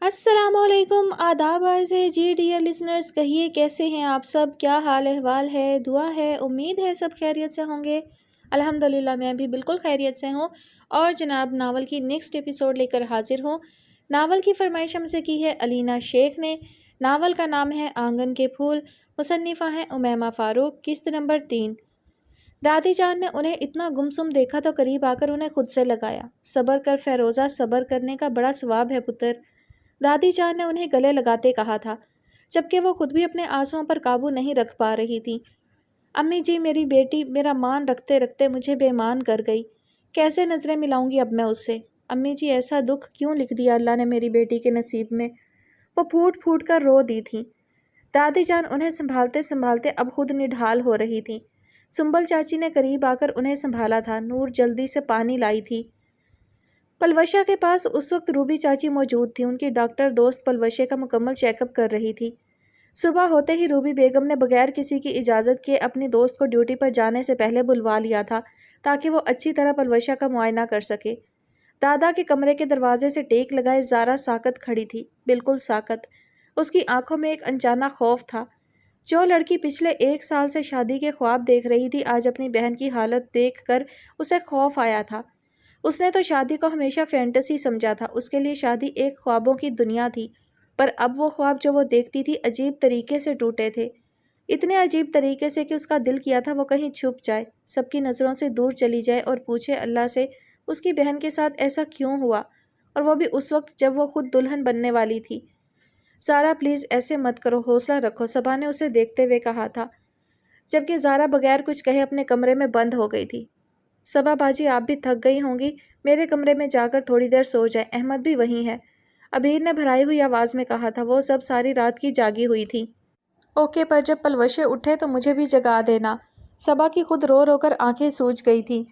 السلام علیکم، آداب عرض ہے جی ڈیئر لسنرز، کہیے کیسے ہیں آپ سب؟ کیا حال احوال ہے؟ دعا ہے، امید ہے سب خیریت سے ہوں گے۔ الحمدللہ میں بھی بالکل خیریت سے ہوں اور جناب ناول کی نیکسٹ ایپیسوڈ لے کر حاضر ہوں۔ ناول کی فرمائش ہم سے کی ہے علینا شیخ نے۔ ناول کا نام ہے آنگن کے پھول، مصنفہ ہیں امیمہ فاروق، قسط نمبر 3۔ دادی جان نے انہیں اتنا گمسم دیکھا تو قریب آ کر انہیں خود سے لگایا۔ صبر کر فیروزہ، صبر کرنے کا بڑا ثواب ہے پتر، دادی جان نے انہیں گلے لگاتے کہا تھا، جبکہ وہ خود بھی اپنے آنسوؤں پر قابو نہیں رکھ پا رہی تھی۔ امی جی، میری بیٹی میرا مان رکھتے رکھتے مجھے بے مان کر گئی، کیسے نظریں ملاؤں گی اب میں اس سے؟ امی جی، ایسا دکھ کیوں لکھ دیا اللہ نے میری بیٹی کے نصیب میں؟ وہ پھوٹ پھوٹ کر رو دی تھی۔ دادی جان انہیں سنبھالتے سنبھالتے اب خود نڈھال ہو رہی تھی۔ سنبل چاچی نے قریب آ کر انہیں سنبھالا تھا۔ نور جلدی سے پانی لائی تھی۔ پلوشہ کے پاس اس وقت روبی چاچی موجود تھی۔ ان کی ڈاکٹر دوست پلوشے کا مکمل چیک اپ کر رہی تھی۔ صبح ہوتے ہی روبی بیگم نے بغیر کسی کی اجازت کے اپنی دوست کو ڈیوٹی پر جانے سے پہلے بلوا لیا تھا تاکہ وہ اچھی طرح پلوشہ کا معائنہ کر سکے۔ دادا کے کمرے کے دروازے سے ٹیک لگائے زارا ساکت کھڑی تھی، بالکل ساکت۔ اس کی آنکھوں میں ایک انجانہ خوف تھا۔ جو لڑکی پچھلے 1 سال سے شادی کے خواب دیکھ رہی تھی، آج اپنی بہن کی حالت دیکھ کر اسے خوف آیا تھا۔ اس نے تو شادی کو ہمیشہ فینٹیسی سمجھا تھا، اس کے لیے شادی ایک خوابوں کی دنیا تھی، پر اب وہ خواب جو وہ دیکھتی تھی عجیب طریقے سے ٹوٹے تھے، اتنے عجیب طریقے سے کہ اس کا دل کیا تھا وہ کہیں چھپ جائے، سب کی نظروں سے دور چلی جائے اور پوچھے اللہ سے اس کی بہن کے ساتھ ایسا کیوں ہوا، اور وہ بھی اس وقت جب وہ خود دلہن بننے والی تھی۔ زارا پلیز ایسے مت کرو، حوصلہ رکھو، صبا نے اسے دیکھتے ہوئے کہا تھا، جبکہ زارا بغیر کچھ کہے اپنے کمرے میں بند ہو گئی تھی۔ صبا باجی، آپ بھی تھک گئی ہوں گی، میرے کمرے میں جا کر تھوڑی دیر سو جائیں، احمد بھی وہیں ہے، عبیر نے بھرائی ہوئی آواز میں کہا تھا۔ وہ سب ساری رات کی جاگی ہوئی تھی۔ اوکے، پر جب پلوشے اٹھے تو مجھے بھی جگا دینا۔ صبا کی خود رو رو کر آنکھیں سوج گئی تھی۔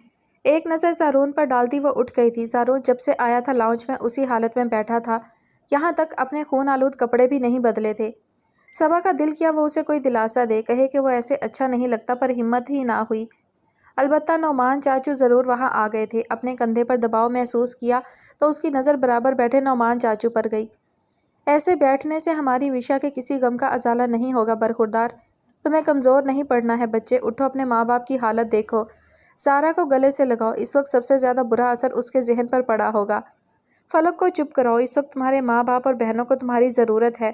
ایک نظر زارون پر ڈالتی وہ اٹھ گئی تھی۔ زارون جب سے آیا تھا لاؤنج میں اسی حالت میں بیٹھا تھا، یہاں تک اپنے خون آلود کپڑے بھی نہیں بدلے تھے۔ صبا کا دل کیا وہ اسے کوئی دلاسا دے، کہے کہ وہ ایسے اچھا نہیں لگتا، پر ہمت ہی نہ ہوئی۔ البتہ نعمان چاچو ضرور وہاں آ گئے تھے۔ اپنے کندھے پر دباؤ محسوس کیا تو اس کی نظر برابر بیٹھے نعمان چاچو پر گئی۔ ایسے بیٹھنے سے ہماری وشا کے کسی غم کا ازالہ نہیں ہوگا برخوردار، تمہیں کمزور نہیں پڑنا ہے بچے، اٹھو، اپنے ماں باپ کی حالت دیکھو، زارا کو گلے سے لگاؤ، اس وقت سب سے زیادہ برا اثر اس کے ذہن پر پڑا ہوگا۔ فلک کو چپ کراؤ، اس وقت تمہارے ماں باپ اور بہنوں کو تمہاری ضرورت ہے،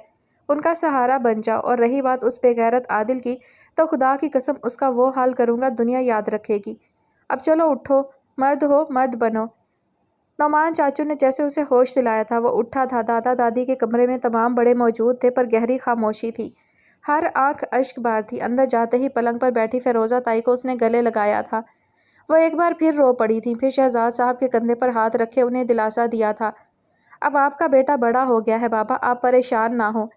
ان کا سہارا بن جاؤ، اور رہی بات اس بے غیرت عادل کی، تو خدا کی قسم اس کا وہ حال کروں گا دنیا یاد رکھے گی۔ اب چلو اٹھو، مرد ہو، مرد بنو۔ نعمان چاچو نے جیسے اسے ہوش دلایا تھا، وہ اٹھا تھا۔ دادا دادی کے کمرے میں تمام بڑے موجود تھے، پر گہری خاموشی تھی، ہر آنکھ اشک بار تھی۔ اندر جاتے ہی پلنگ پر بیٹھی فیروزہ تائی کو اس نے گلے لگایا تھا۔ وہ ایک بار پھر رو پڑی تھی، پھر شہزاد صاحب کے کندھے پر ہاتھ رکھے انہیں دلاسا دیا تھا۔ اب آپ کا بیٹا بڑا ہو گیا ہے بابا، آپ پریشان نہ ہوں۔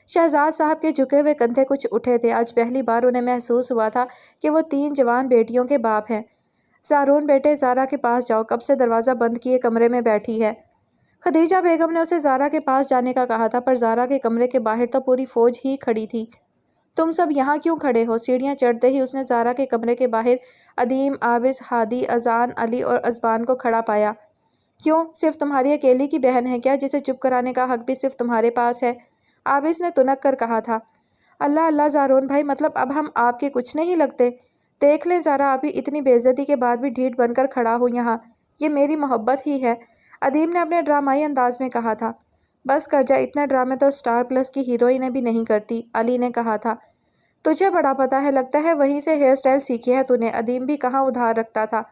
شہزاد صاحب کے جھکے ہوئے کندھے کچھ اٹھے تھے۔ آج پہلی بار انہیں محسوس ہوا تھا کہ وہ 3 جوان بیٹیوں کے باپ ہیں۔ زارون بیٹے، زارا کے پاس جاؤ، کب سے دروازہ بند کیے کمرے میں بیٹھی ہے۔ خدیجہ بیگم نے اسے زارا کے پاس جانے کا کہا تھا، پر زارا کے کمرے کے باہر تو پوری فوج ہی کھڑی تھی۔ تم سب یہاں کیوں کھڑے ہو؟ سیڑھیاں چڑھتے ہی اس نے زارا کے کمرے کے باہر ادیم، عابس، ہادی، اذان، علی اور ازبان کو کھڑا پایا۔ کیوں، صرف تمہاری اکیلی کی بہن ہے کیا جسے چپ کرانے کا حق بھی صرف تمہارے پاس ہے؟ عابس نے تنک کر کہا تھا۔ اللہ اللہ زارون بھائی، مطلب اب ہم آپ کے کچھ نہیں لگتے؟ دیکھ لیں زارا، ابھی اتنی بے عزتی کے بعد بھی ڈھیٹ بن کر کھڑا ہوں یہاں، یہ میری محبت ہی ہے، ادیم نے اپنے ڈرامائی انداز میں کہا تھا۔ بس کر جا، اتنے ڈرامے تو اسٹار پلس کی ہیروئنیں بھی نہیں کرتی، علی نے کہا تھا۔ تجھے بڑا پتہ ہے، لگتا ہے وہیں سے ہیئر سٹائل سیکھی ہے تو نے، ادیم بھی کہاں ادھار رکھتا تھا۔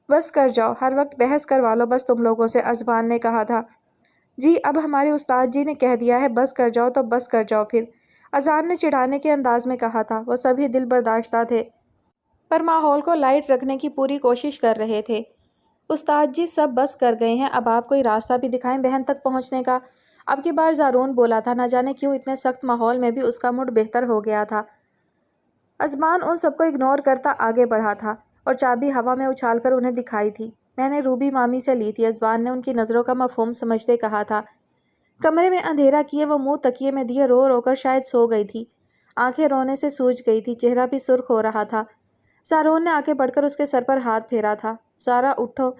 بس کر جاؤ، ہر وقت بحث کروا لو بس تم لوگوں سے، ازبان نے کہا تھا۔ جی اب ہمارے استاد جی نے کہہ دیا ہے بس کر جاؤ تو بس کر جاؤ پھر، اذان نے چڑھانے کے انداز میں کہا تھا۔ وہ سبھی دل برداشتہ تھے، پر ماحول کو لائٹ رکھنے کی پوری کوشش کر رہے تھے۔ استاد جی سب بس کر گئے ہیں، اب آپ کوئی راستہ بھی دکھائیں بہن تک پہنچنے کا۔ اب کی بار زارون بولا تھا، نہ جانے کیوں اتنے سخت ماحول میں بھی اس کا موڈ بہتر ہو گیا تھا۔ ازبان ان سب کو اگنور کرتا آگے بڑھا تھا اور چابی ہوا میں اچھال کر انہیں دکھائی تھی۔ میں نے روبی مامی سے لی تھی، ازبان نے ان کی نظروں کا مفہوم سمجھتے کہا تھا۔ کمرے میں اندھیرا کیے وہ منہ تکیے میں دیے رو رو کر شاید سو گئی تھی، آنکھیں رونے سے سوج گئی تھی، چہرہ بھی سرخ ہو رہا تھا۔ زارون نے آگے بڑھ کر اس کے سر پر ہاتھ پھیرا تھا۔ زارا اٹھو،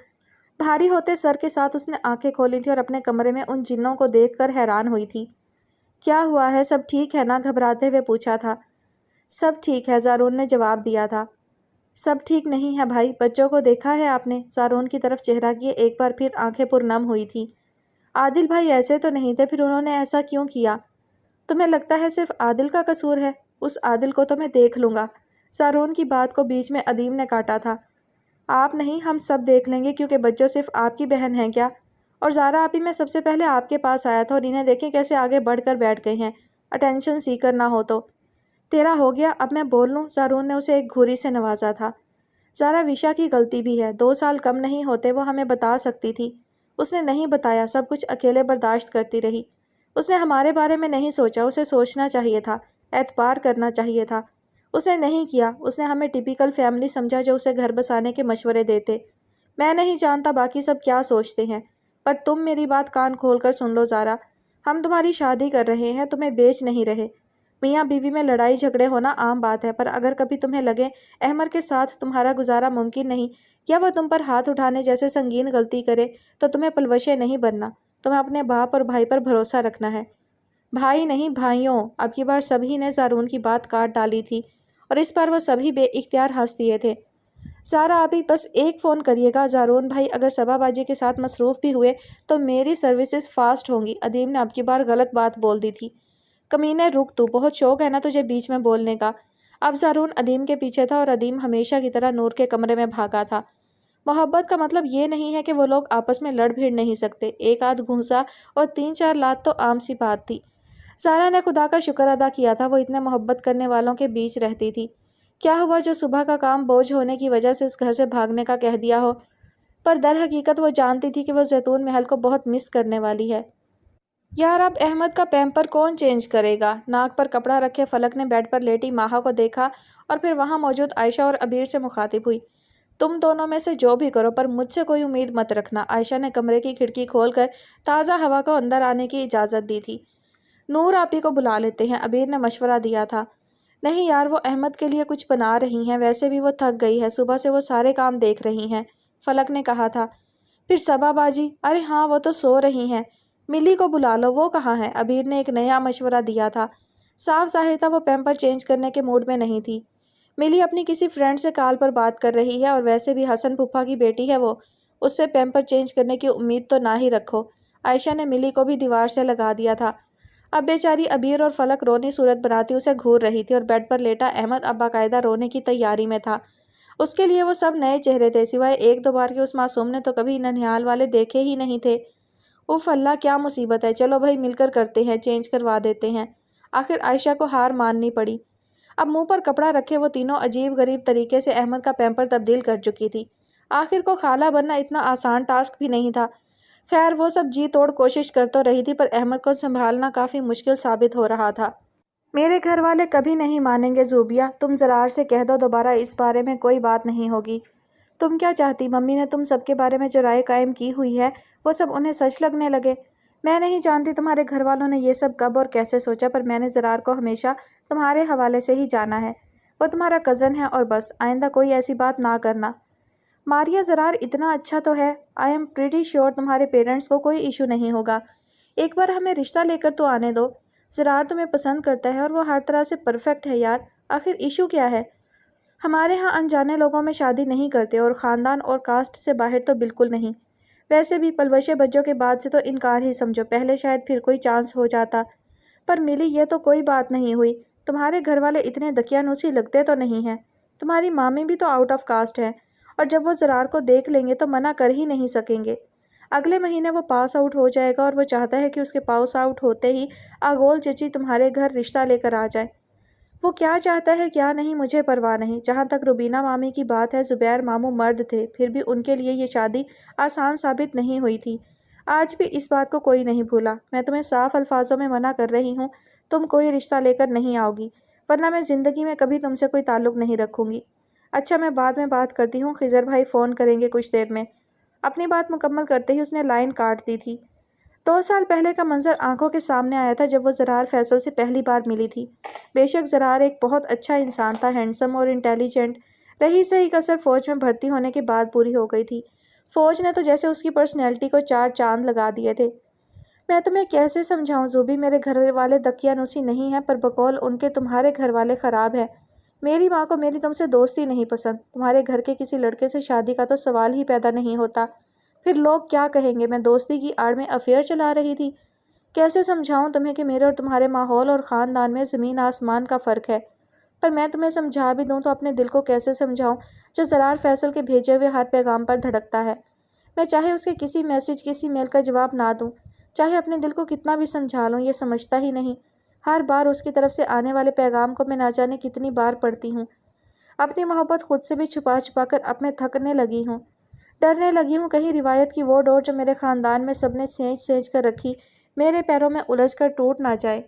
بھاری ہوتے سر کے ساتھ اس نے آنکھیں کھولی تھی اور اپنے کمرے میں ان جنوں کو دیکھ کر حیران ہوئی تھی۔ کیا ہوا ہے؟ سب ٹھیک ہے نا؟ گھبراتے ہوئے پوچھا تھا۔ سب ٹھیک ہے، زارون نے جواب دیا تھا۔ سب ٹھیک نہیں ہے بھائی، بچوں کو دیکھا ہے آپ نے؟ زارون کی طرف چہرہ کیے ایک بار پھر آنکھیں پرنم ہوئی تھی۔ عادل بھائی ایسے تو نہیں تھے، پھر انہوں نے ایسا کیوں کیا؟ تمہیں لگتا ہے صرف عادل کا قصور ہے؟ اس عادل کو تو میں دیکھ لوں گا۔ زارون کی بات کو بیچ میں ادیم نے کاٹا تھا۔ آپ نہیں، ہم سب دیکھ لیں گے، کیونکہ بچوں صرف آپ کی بہن ہیں کیا؟ اور زارا آپی، میں سب سے پہلے آپ کے پاس آیا تھا اور انہیں دیکھیں کیسے آگے بڑھ کر بیٹھ گئے ہیں۔ اٹینشن سیکر نہ ہو تو۔ تیرا ہو گیا، اب میں بول لوں؟ زارون نے اسے ایک گھوری سے نوازا تھا۔ زارا، وشا کی غلطی بھی ہے، 2 سال کم نہیں ہوتے، وہ ہمیں بتا سکتی تھی۔ اس نے نہیں بتایا، سب کچھ اکیلے برداشت کرتی رہی۔ اس نے ہمارے بارے میں نہیں سوچا، اسے سوچنا چاہیے تھا، اعتبار کرنا چاہیے تھا۔ اس نے نہیں کیا، اس نے ہمیں ٹپیکل فیملی سمجھا جو اسے گھر بسانے کے مشورے دیتے۔ میں نہیں جانتا باقی سب کیا سوچتے ہیں، پر تم میری بات کان کھول کر سن لو زارا، ہم تمہاری شادی کر رہے ہیں، تمہیں بیچ نہیں رہے۔ میاں بیوی میں لڑائی جھگڑے ہونا عام بات ہے، پر اگر کبھی تمہیں لگے احمد کے ساتھ تمہارا گزارا ممکن نہیں، یا وہ تم پر ہاتھ اٹھانے جیسے سنگین غلطی کرے، تو تمہیں پلوشے نہیں بننا، تمہیں اپنے باپ اور بھائی پر بھروسہ رکھنا ہے۔ بھائی نہیں، بھائیوں۔ اب کی بار سبھی نے زارون کی بات کاٹ ڈالی تھی، اور اس پر وہ سبھی بے اختیار ہنس دیے تھے۔ زارا آپی، بس ایک فون کریے گا۔ زارون بھائی اگر صبا بازی کے ساتھ مصروف بھی ہوئے تو میری سروسز فاسٹ ہوں گی۔ ادیم نے اب کی بار غلط بات بول دی تھی۔ کمینے رک، تو بہت شوق ہے نا تجھے بیچ میں بولنے کا۔ اب زارون ادیم کے پیچھے تھا اور ادیم ہمیشہ کی طرح نور کے کمرے میں بھاگا تھا۔ محبت کا مطلب یہ نہیں ہے کہ وہ لوگ آپس میں لڑ بھیڑ نہیں سکتے، ایک آدھ گھونسا اور 3-4 لات تو عام سی بات تھی۔ زارا نے خدا کا شکر ادا کیا تھا وہ اتنے محبت کرنے والوں کے بیچ رہتی تھی۔ کیا ہوا جو صبح کا کام بوجھ ہونے کی وجہ سے اس گھر سے بھاگنے کا کہہ دیا ہو، پر در حقیقت وہ جانتی تھی کہ وہ زیتون محل کو بہت مس کرنے والی ہے۔ یار، اب احمد کا پیمپر کون چینج کرے گا؟ ناک پر کپڑا رکھے فلک نے بیڈ پر لیٹی ماہا کو دیکھا اور پھر وہاں موجود عائشہ اور عبیر سے مخاطب ہوئی۔ تم دونوں میں سے جو بھی کرو، پر مجھ سے کوئی امید مت رکھنا۔ عائشہ نے کمرے کی کھڑکی کھول کر تازہ ہوا کو اندر آنے کی اجازت دی تھی۔ نور آپی کو بلا لیتے ہیں، عبیر نے مشورہ دیا تھا۔ نہیں یار، وہ احمد کے لیے کچھ بنا رہی ہیں، ویسے بھی وہ تھک گئی ہے، صبح سے وہ سارے کام دیکھ رہی ہیں، فلک نے کہا تھا۔ پھر صبا باجی؟ ارے ہاں، وہ تو سو رہی ہیں۔ ملی کو بلا لو، وہ کہاں ہے؟ عبیر نے ایک نیا مشورہ دیا تھا۔ صاف ظاہر تھا وہ پیمپر چینج کرنے کے موڈ میں نہیں تھی۔ ملی اپنی کسی فرینڈ سے کال پر بات کر رہی ہے، اور ویسے بھی حسن پھپھا کی بیٹی ہے وہ، اس سے پیمپر چینج کرنے کی امید تو نہ ہی رکھو۔ عائشہ نے ملی کو بھی دیوار سے لگا دیا تھا۔ اب بیچاری عبیر اور فلک رونی صورت بناتی اسے گھور رہی تھی، اور بیڈ پر لیٹا احمد اب باقاعدہ رونے کی تیاری میں تھا۔ اس کے لیے وہ سب نئے چہرے تھے، سوائے 1-2 بار کے اس معصوم نے تو کبھی ننھیال والے دیکھے ہی نہیں تھے۔ اف اللہ، کیا مصیبت ہے! چلو بھائی مل کر کرتے ہیں، چینج کروا دیتے ہیں۔ آخر عائشہ کو ہار ماننی پڑی۔ اب منہ پر کپڑا رکھے وہ تینوں عجیب غریب طریقے سے احمد کا پیمپر تبدیل کر چکی تھی۔ آخر کو خالہ بننا اتنا آسان ٹاسک بھی نہیں تھا۔ خیر، وہ سب جی توڑ کوشش کر تو رہی تھی، پر احمد کو سنبھالنا کافی مشکل ثابت ہو رہا تھا۔ میرے گھر والے کبھی نہیں مانیں گے زوبیہ، تم زرار سے کہہ دو دوبارہ اس بارے میں کوئی بات نہیں ہوگی۔ تم کیا چاہتی؟ ممی نے تم سب کے بارے میں جو رائے قائم کی ہوئی ہے وہ سب انہیں سچ لگنے لگے؟ میں نہیں جانتی تمہارے گھر والوں نے یہ سب کب اور کیسے سوچا، پر میں نے زرار کو ہمیشہ تمہارے حوالے سے ہی جانا ہے۔ وہ تمہارا کزن ہے، اور بس آئندہ کوئی ایسی بات نہ کرنا۔ ماریا، زرار اتنا اچھا تو ہے، آئی ایم پریٹی شیور تمہارے پیرنٹس کو کوئی ایشو نہیں ہوگا۔ ایک بار ہمیں رشتہ لے کر تو آنے دو۔ زرار تمہیں پسند کرتا ہے اور وہ ہر طرح سے پرفیکٹ ہے یار، آخر ایشو کیا ہے؟ ہمارے ہاں انجانے لوگوں میں شادی نہیں کرتے، اور خاندان اور کاسٹ سے باہر تو بالکل نہیں۔ ویسے بھی پلوشے بجوں کے بعد سے تو انکار ہی سمجھو، پہلے شاید پھر کوئی چانس ہو جاتا۔ پر ملی، یہ تو کوئی بات نہیں ہوئی، تمہارے گھر والے اتنے دقیانوسی لگتے تو نہیں ہیں۔ تمہاری مامی بھی تو آؤٹ آف کاسٹ ہیں، اور جب وہ زرار کو دیکھ لیں گے تو منع کر ہی نہیں سکیں گے۔ اگلے مہینے وہ پاس آؤٹ ہو جائے گا، اور وہ چاہتا ہے کہ اس کے پاس آؤٹ ہوتے ہی آگول چچی تمہارے گھر رشتہ لے کر آ جائیں۔ وہ کیا چاہتا ہے کیا نہیں مجھے پرواہ نہیں۔ جہاں تک روبینہ مامی کی بات ہے، زبیر ماموں مرد تھے، پھر بھی ان کے لیے یہ شادی آسان ثابت نہیں ہوئی تھی۔ آج بھی اس بات کو کوئی نہیں بھولا۔ میں تمہیں صاف الفاظوں میں منع کر رہی ہوں، تم کوئی رشتہ لے کر نہیں آؤ گی، ورنہ میں زندگی میں کبھی تم سے کوئی تعلق نہیں رکھوں گی۔ اچھا، میں بعد میں بات کرتی ہوں، خضر بھائی فون کریں گے کچھ دیر میں۔ اپنی بات مکمل کرتے ہی اس نے لائن کاٹ دی تھی۔ 2 سال پہلے کا منظر آنکھوں کے سامنے آیا تھا جب وہ زرار فیصل سے پہلی بار ملی تھی۔ بے شک زرار ایک بہت اچھا انسان تھا، ہینڈسم اور انٹیلیجنٹ۔ رہی سہی کسر فوج میں بھرتی ہونے کے بعد پوری ہو گئی تھی۔ فوج نے تو جیسے اس کی پرسنالٹی کو 4 چاند لگا دیے تھے۔ میں تمہیں کیسے سمجھاؤں زوبی، میرے گھر والے دقیانوسی نہیں ہیں، پر بقول ان کے تمہارے گھر والے خراب ہیں۔ میری ماں کو میری تم سے دوستی نہیں پسند، تمہارے گھر کے کسی لڑکے سے شادی کا تو سوال ہی پیدا نہیں ہوتا۔ پھر لوگ کیا کہیں گے؟ میں دوستی کی آڑ میں افیئر چلا رہی تھی۔ کیسے سمجھاؤں تمہیں کہ میرے اور تمہارے ماحول اور خاندان میں زمین آسمان کا فرق ہے؟ پر میں تمہیں سمجھا بھی دوں تو اپنے دل کو کیسے سمجھاؤں جو زرار فیصل کے بھیجے ہوئے ہر پیغام پر دھڑکتا ہے؟ میں چاہے اس کے کسی میسج کسی میل کا جواب نہ دوں، چاہے اپنے دل کو کتنا بھی سمجھا لوں، یہ سمجھتا ہی نہیں۔ ہر بار اس کی طرف سے آنے والے پیغام کو میں نہ جانے کتنی بار پڑھتی ہوں۔ اپنی محبت خود سے بھی چھپا چھپا کر اب میں تھکنے لگی ہوں، ڈرنے لگی ہوں کہیں روایت کی وہ ڈور جو میرے خاندان میں سب نے سینچ سینچ کر رکھی میرے پیروں میں الجھ کر ٹوٹ نہ جائے۔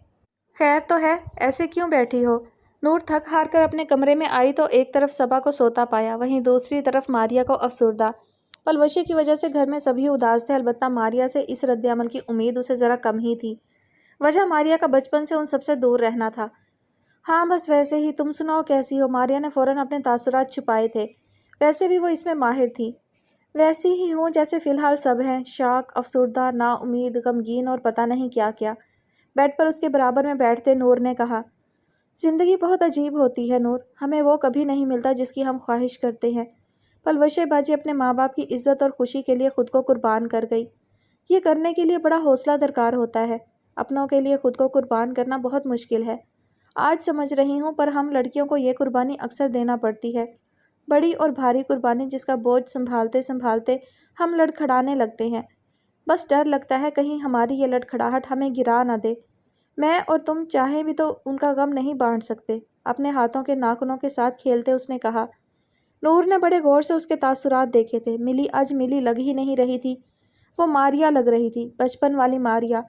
خیر تو ہے، ایسے کیوں بیٹھی ہو؟ نور تھک ہار کر اپنے کمرے میں آئی تو ایک طرف صبا کو سوتا پایا، وہیں دوسری طرف ماریا کو افسردہ۔ پلوشے کی وجہ سے گھر میں سبھی اداس تھے، البتہ ماریا سے اس رد عمل کی امید اسے ذرا کم ہی تھی۔ وجہ ماریا کا بچپن سے ان سب سے دور رہنا تھا۔ ہاں بس ویسے ہی، تم سناؤ کیسی ہو؟ ماریا نے فوراً اپنے تاثرات چھپائے تھے، ویسے بھی وہ اس میں ماہر تھی۔ ویسی ہی ہوں جیسے فی الحال سب ہیں، شاک، افسردہ، نا امید، غمگین اور پتہ نہیں کیا کیا۔ بیڈ پر اس کے برابر میں بیٹھتے نور نے کہا، زندگی بہت عجیب ہوتی ہے نور، ہمیں وہ کبھی نہیں ملتا جس کی ہم خواہش کرتے ہیں۔ پلوشے باجی اپنے ماں باپ کی عزت اور خوشی کے لیے خود کو قربان کر گئی۔ یہ کرنے کے لیے بڑا حوصلہ درکار ہوتا ہے، اپنوں کے لیے خود کو قربان کرنا بہت مشکل ہے۔ آج سمجھ رہی ہوں، پر ہم لڑکیوں کو یہ قربانی اکثر دینا پڑتی ہے، بڑی اور بھاری قربانی جس کا بوجھ سنبھالتے سنبھالتے ہم لڑکھڑانے لگتے ہیں۔ بس ڈر لگتا ہے کہیں ہماری یہ لڑکھڑاہٹ ہمیں گرا نہ دے۔ میں اور تم چاہیں بھی تو ان کا غم نہیں بانٹ سکتے، اپنے ہاتھوں کے ناخنوں کے ساتھ کھیلتے اس نے کہا۔ نور نے بڑے غور سے اس کے تاثرات دیکھے تھے۔ آج ملی لگ ہی نہیں رہی تھی، وہ ماریا لگ رہی تھی، بچپن والی ماریا۔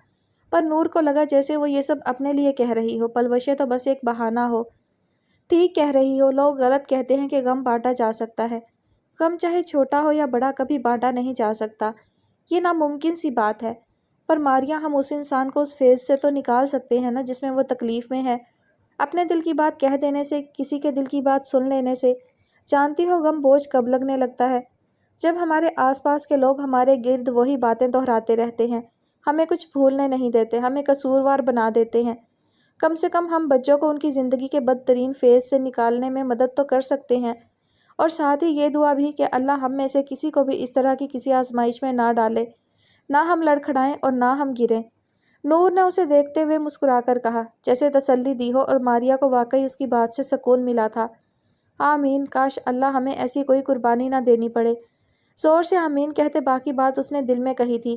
پر نور کو لگا جیسے وہ یہ سب اپنے لیے کہہ رہی ہو، پلوشے تو بس ایک بہانہ ہو۔ ٹھیک کہہ رہی ہو، لوگ غلط کہتے ہیں کہ غم بانٹا جا سکتا ہے۔ غم چاہے چھوٹا ہو یا بڑا کبھی بانٹا نہیں جا سکتا، یہ ناممکن سی بات ہے۔ پر ماریا، ہم اس انسان کو اس فیز سے تو نکال سکتے ہیں نا جس میں وہ تکلیف میں ہے، اپنے دل کی بات کہہ دینے سے، کسی کے دل کی بات سن لینے سے۔ جانتی ہو غم بوجھ کب لگنے لگتا ہے؟ جب ہمارے آس پاس کے لوگ ہمارے گرد وہی باتیں دہراتے رہتے ہیں، ہمیں کچھ بھولنے نہیں دیتے، ہمیں قصوروار بنا دیتے ہیں۔ کم سے کم ہم بچوں کو ان کی زندگی کے بدترین فیز سے نکالنے میں مدد تو کر سکتے ہیں، اور ساتھ ہی یہ دعا بھی کہ اللہ ہم میں سے کسی کو بھی اس طرح کی کسی آزمائش میں نہ ڈالے، نہ ہم لڑکھڑائیں اور نہ ہم گریں۔ نور نے اسے دیکھتے ہوئے مسکرا کر کہا، جیسے تسلی دی ہو، اور ماریا کو واقعی اس کی بات سے سکون ملا تھا۔ آمین، کاش اللہ ہمیں ایسی کوئی قربانی نہ دینی پڑے۔ زور سے آمین کہتے باقی بات اس نے دل میں کہی تھی۔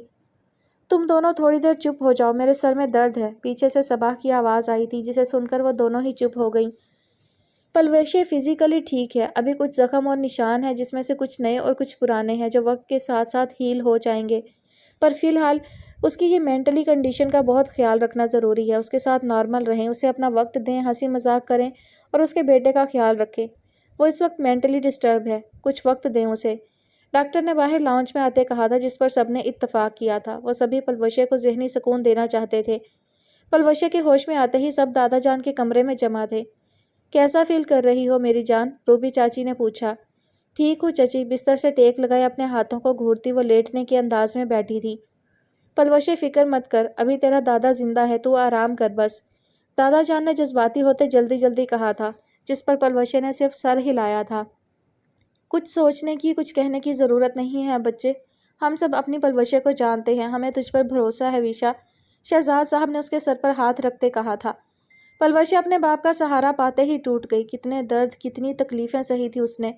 تم دونوں تھوڑی دیر چپ ہو جاؤ، میرے سر میں درد ہے، پیچھے سے صبا کی آواز آئی تھی، جسے سن کر وہ دونوں ہی چپ ہو گئیں۔ پلوشے فزیکلی ٹھیک ہے، ابھی کچھ زخم اور نشان ہیں جس میں سے کچھ نئے اور کچھ پرانے ہیں جو وقت کے ساتھ ساتھ ہیل ہو جائیں گے، پر فی الحال اس کی یہ مینٹلی کنڈیشن کا بہت خیال رکھنا ضروری ہے۔ اس کے ساتھ نارمل رہیں، اسے اپنا وقت دیں، ہنسی مذاق کریں اور اس کے بیٹے کا خیال رکھیں۔ وہ اس وقت مینٹلی ڈسٹرب ہے، کچھ وقت دیں اسے، ڈاکٹر نے باہر لاؤنج میں آتے کہا تھا، جس پر سب نے اتفاق کیا تھا۔ وہ سبھی پلوشے کو ذہنی سکون دینا چاہتے تھے۔ پلوشے کے ہوش میں آتے ہی سب دادا جان کے کمرے میں جمع تھے۔ کیسا فیل کر رہی ہو میری جان؟ روبی چاچی نے پوچھا۔ ٹھیک ہوں چچی، بستر سے ٹیک لگائے اپنے ہاتھوں کو گھورتی وہ لیٹنے کے انداز میں بیٹھی تھی۔ پلوشے فکر مت کر، ابھی تیرا دادا زندہ ہے، تو آرام کر بس، دادا جان نے جذباتی ہوتے جلدی جلدی کہا تھا، جس پر پلوشے نے صرف سر ہلایا تھا۔ کچھ سوچنے کی، کچھ کہنے کی ضرورت نہیں ہے بچے، ہم سب اپنی پلوشے کو جانتے ہیں، ہمیں تجھ پر بھروسہ ہے ویشا، شہزاد صاحب نے اس کے سر پر ہاتھ رکھتے کہا تھا۔ پلوشے اپنے باپ کا سہارا پاتے ہی ٹوٹ گئی، کتنے درد، کتنی تکلیفیں سہی تھی اس نے،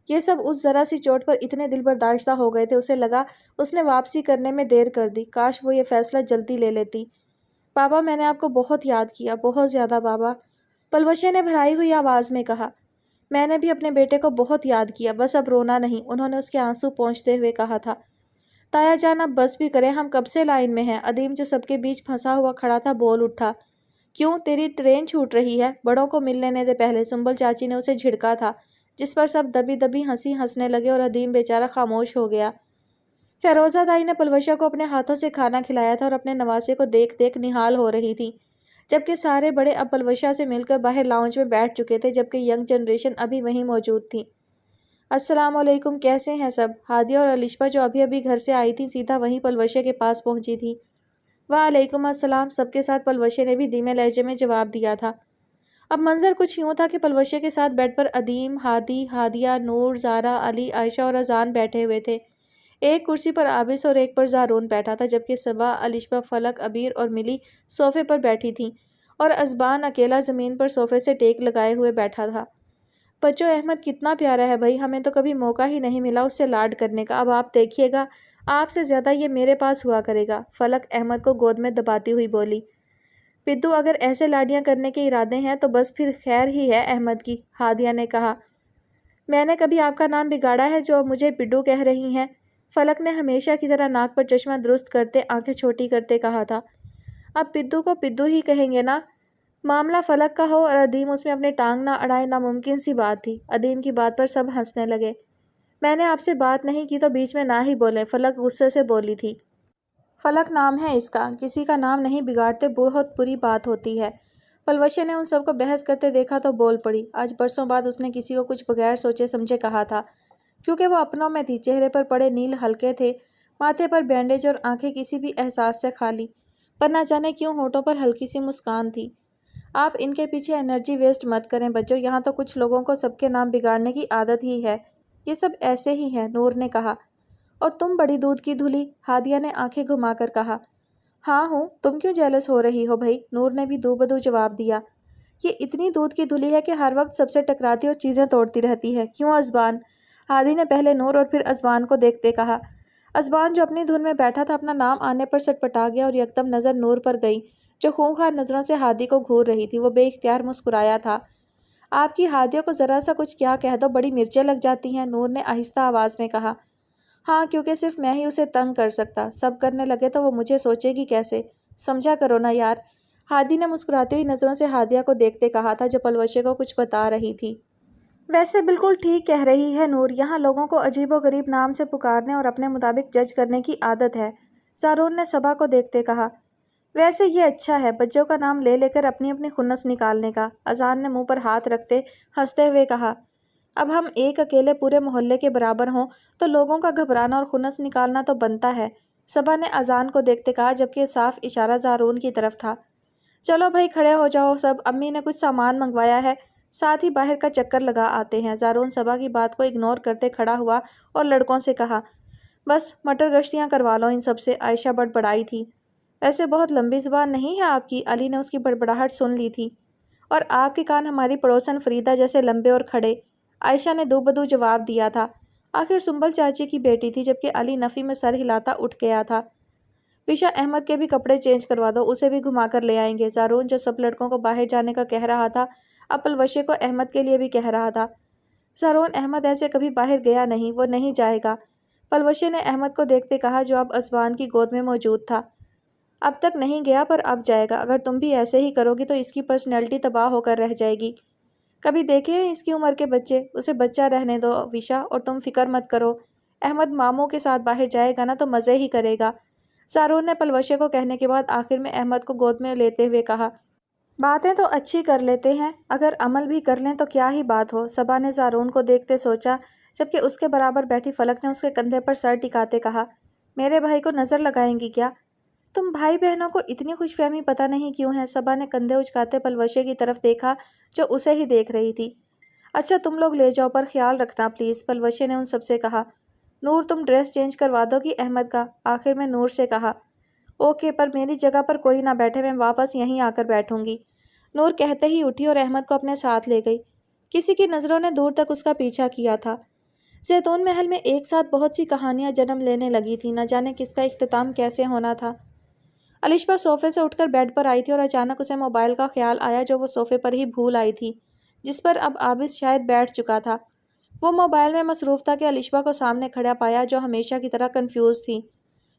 یہ سب اس ذرا سی چوٹ پر اتنے دل برداشتہ ہو گئے تھے، اسے لگا اس نے واپسی کرنے میں دیر کر دی، کاش وہ یہ فیصلہ جلدی لے لیتی۔ بابا، میں نے آپ کو بہت یاد کیا، بہت زیادہ بابا، پلوشے نے بھرائی ہوئی آواز میں کہا۔ میں نے بھی اپنے بیٹے کو بہت یاد کیا، بس اب رونا نہیں، انہوں نے اس کے آنسو پونچھتے ہوئے کہا تھا۔ تایا جان اب بس بھی کریں، ہم کب سے لائن میں ہیں۔ ادیم جو سب کے بیچ پھنسا ہوا کھڑا تھا بول اٹھا۔ کیوں، تیری ٹرین چھوٹ رہی ہے؟ بڑوں کو مل لینے دے پہلے، سنبل چاچی نے اسے جھڑکا تھا، جس پر سب دبی دبی ہنسنے لگے اور ادیم بیچارہ خاموش ہو گیا۔ فیروزہ دائی نے پلوشہ کو اپنے ہاتھوں سے کھانا کھلایا تھا اور اپنے نواسے کو دیکھ دیکھ نہال ہو رہی تھی، جبکہ سارے بڑے اب پلوشہ سے مل کر باہر لاؤنج میں بیٹھ چکے تھے، جبکہ ینگ جنریشن ابھی وہیں موجود تھی۔ السلام علیکم، کیسے ہیں سب؟ ہادیہ اور الشبا جو ابھی ابھی گھر سے آئی تھی سیدھا وہیں پلوشے کے پاس پہنچی تھی۔ وعلیکم السلام، سب کے ساتھ پلوشے نے بھی دھیمے لہجے میں جواب دیا تھا۔ اب منظر کچھ یوں تھا کہ پلوشے کے ساتھ بیڈ پر ادیم، ہادی، ہادیہ، نور، زارا، علی، عائشہ اور اذان بیٹھے ہوئے تھے۔ ایک کرسی پر عابس اور ایک پر زارون بیٹھا تھا، جبکہ صبا، الشبا، فلک، عبیر اور ملی صوفے پر بیٹھی تھیں اور ازبان اکیلا زمین پر صوفے سے ٹیک لگائے ہوئے بیٹھا تھا۔ بچوں، احمد کتنا پیارا ہے بھائی، ہمیں تو کبھی موقع ہی نہیں ملا اس سے لاڈ کرنے کا، اب آپ دیکھیے گا آپ سے زیادہ یہ میرے پاس ہوا کرے گا، فلک احمد کو گود میں دباتی ہوئی بولی۔ پدو، اگر ایسے لاڈیاں کرنے کے ارادے ہیں تو بس پھر خیر ہی ہے احمد کی، ہادیہ نے کہا۔ میں نے کبھی آپ کا نام بگاڑا ہے جو مجھے پڈو کہہ رہی ہیں؟ فلک نے ہمیشہ کی طرح ناک پر چشمہ درست کرتے آنکھیں چھوٹی کرتے کہا تھا۔ اب پدو کو پدو ہی کہیں گے نا، معاملہ فلک کا ہو اور ادیم اس میں اپنے ٹانگ نہ اڑائے ناممکن سی بات تھی۔ ادیم کی بات پر سب ہنسنے لگے۔ میں نے آپ سے بات نہیں کی تو بیچ میں نہ ہی بولیں، فلک غصے سے بولی تھی۔ فلک نام ہے اس کا، کسی کا نام نہیں بگاڑتے، بہت بری بات ہوتی ہے۔ پلوشے نے ان سب کو بحث کرتے دیکھا تو بول پڑی۔ آج برسوں بعد اس نے کسی کو کچھ بغیر سوچے سمجھے کہا تھا، کیونکہ وہ اپنوں میں تھی، چہرے پر پڑے نیل ہلکے تھے، ماتھے پر بینڈیج اور آنکھیں کسی بھی احساس سے خالی، پر نہ جانے کیوں ہونٹوں پر ہلکی سی مسکان تھی۔ آپ ان کے پیچھے انرجی ویسٹ مت کریں بچوں، یہاں تو کچھ لوگوں کو سب کے نام بگاڑنے کی عادت ہی ہے، یہ سب ایسے ہی ہیں، نور نے کہا۔ اور تم بڑی دودھ کی دھلی، ہادیہ نے آنکھیں گھما کر کہا۔ ہاں ہوں، تم کیوں جیلس ہو رہی ہو بھائی؟ نور نے بھی دو بدو جواب دیا۔ یہ اتنی دودھ کی دھلی ہے کہ ہر وقت سب سے ٹکراتی اور چیزیں توڑتی رہتی ہے، کیوں ازبان؟ ہادی نے پہلے نور اور پھر ازبان کو دیکھتے کہا۔ ازبان جو اپنی دھن میں بیٹھا تھا اپنا نام آنے پر سٹپٹا گیا اور یکدم نظر نور پر گئی جو خونخوار نظروں سے ہادی کو گھور رہی تھی۔ وہ بے اختیار مسکرایا تھا۔ آپ کی ہادیہ کو ذرا سا کچھ کیا کہہ دو بڑی مرچیں لگ جاتی ہیں، نور نے آہستہ آواز میں کہا۔ ہاں، کیونکہ صرف میں ہی اسے تنگ کر سکتا، سب کرنے لگے تو وہ مجھے سوچے گی کیسے، سمجھا کرو نا یار، ہادی نے مسکراتی ہوئی نظروں سے ہادیہ کو دیکھتے کہا تھا جو پلوشے کو کچھ بتا رہی تھی۔ ویسے بالکل ٹھیک کہہ رہی ہے نور، یہاں لوگوں کو عجیب و غریب نام سے پکارنے اور اپنے مطابق جج کرنے کی عادت ہے، زارون نے صبا کو دیکھتے کہا۔ ویسے یہ اچھا ہے بچوں کا نام لے لے کر اپنی اپنی خنس نکالنے کا، اذان نے منہ پر ہاتھ رکھتے ہنستے ہوئے کہا۔ اب ہم ایک اکیلے پورے محلے کے برابر ہوں تو لوگوں کا گھبرانا اور خنس نکالنا تو بنتا ہے، صبا نے اذان کو دیکھتے کہا جبکہ صاف اشارہ زارون کی طرف تھا۔ چلو بھائی کھڑے ہو جاؤ سب، امی نے کچھ سامان منگوایا ہے، ساتھ ہی باہر کا چکر لگا آتے ہیں۔ زارون صبا کی بات کو اگنور کرتے کھڑا ہوا اور لڑکوں سے کہا۔ بس مٹر گشتیاں کروا لو ان سب سے، عائشہ بڑبڑائی تھی۔ ویسے بہت لمبی زبان نہیں ہے آپ کی، علی نے اس کی بڑبڑاہٹ سن لی تھی۔ اور آپ کے کان ہماری پڑوسن فریدہ جیسے لمبے اور کھڑے، عائشہ نے دو بدو جواب دیا تھا۔ آخر سنبل چاچی کی بیٹی تھی، جبکہ علی نفی میں سر ہلاتا اٹھ گیا تھا۔ وشا احمد کے بھی کپڑے چینج کروا دو، اسے بھی گھما کر لے آئیں گے۔ زارون جو سب لڑکوں کو باہر جانے کا کہہ رہا تھا اب پلوشے کو احمد کے لیے بھی کہہ رہا تھا۔ زارون احمد ایسے کبھی باہر گیا نہیں، وہ نہیں جائے گا، پلوشے نے احمد کو دیکھتے کہا جو اب ازبان کی گود میں موجود تھا۔ اب تک نہیں گیا پر اب جائے گا، اگر تم بھی ایسے ہی کرو گی تو اس کی پرسنالٹی تباہ ہو کر رہ جائے گی۔ کبھی دیکھے ہیں اس کی عمر کے بچے، اسے بچہ رہنے دو وشا، اور تم فکر مت کرو، احمد ماموں کے ساتھ باہر جائے گا نا تو مزے ہی کرے گا، زارون نے پلوشے کو کہنے کے بعد آخر میں احمد کو گود میں لیتے ہوئے کہا۔ باتیں تو اچھی کر لیتے ہیں، اگر عمل بھی کر لیں تو کیا ہی بات ہو، صبا نے زارون کو دیکھتے سوچا، جبکہ اس کے برابر بیٹھی فلک نے اس کے کندھے پر سر ٹکاتے کہا۔ میرے بھائی کو نظر لگائیں گی کیا؟ تم بھائی بہنوں کو اتنی خوش فہمی پتہ نہیں کیوں ہے، صبا نے کندھے اچکاتے پلوشے کی طرف دیکھا جو اسے ہی دیکھ رہی تھی۔ اچھا تم لوگ لے جاؤ پر خیال رکھنا پلیز، پلوشے نے ان سب سے کہا۔ نور تم ڈریس چینج کروا دو گی احمد کا، آخر میں نور سے کہا۔ اوکے، پر میری جگہ پر کوئی نہ بیٹھے، میں واپس یہیں آ کر بیٹھوں گی، نور کہتے ہی اٹھی اور احمد کو اپنے ساتھ لے گئی۔ کسی کی نظروں نے دور تک اس کا پیچھا کیا تھا۔ زیتون محل میں ایک ساتھ بہت سی کہانیاں جنم لینے لگی تھیں، نہ جانے کس کا اختتام کیسے ہونا تھا۔ الشبا صوفے سے اٹھ کر بیڈ پر آئی تھی اور اچانک اسے موبائل کا خیال آیا جو وہ صوفے پر ہی بھول آئی تھی، جس پر اب عابس شاید بیٹھ چکا تھا۔ وہ موبائل میں مصروف تھا کہ الشبا کو سامنے کھڑا پایا جو ہمیشہ کی طرح کنفیوز تھی۔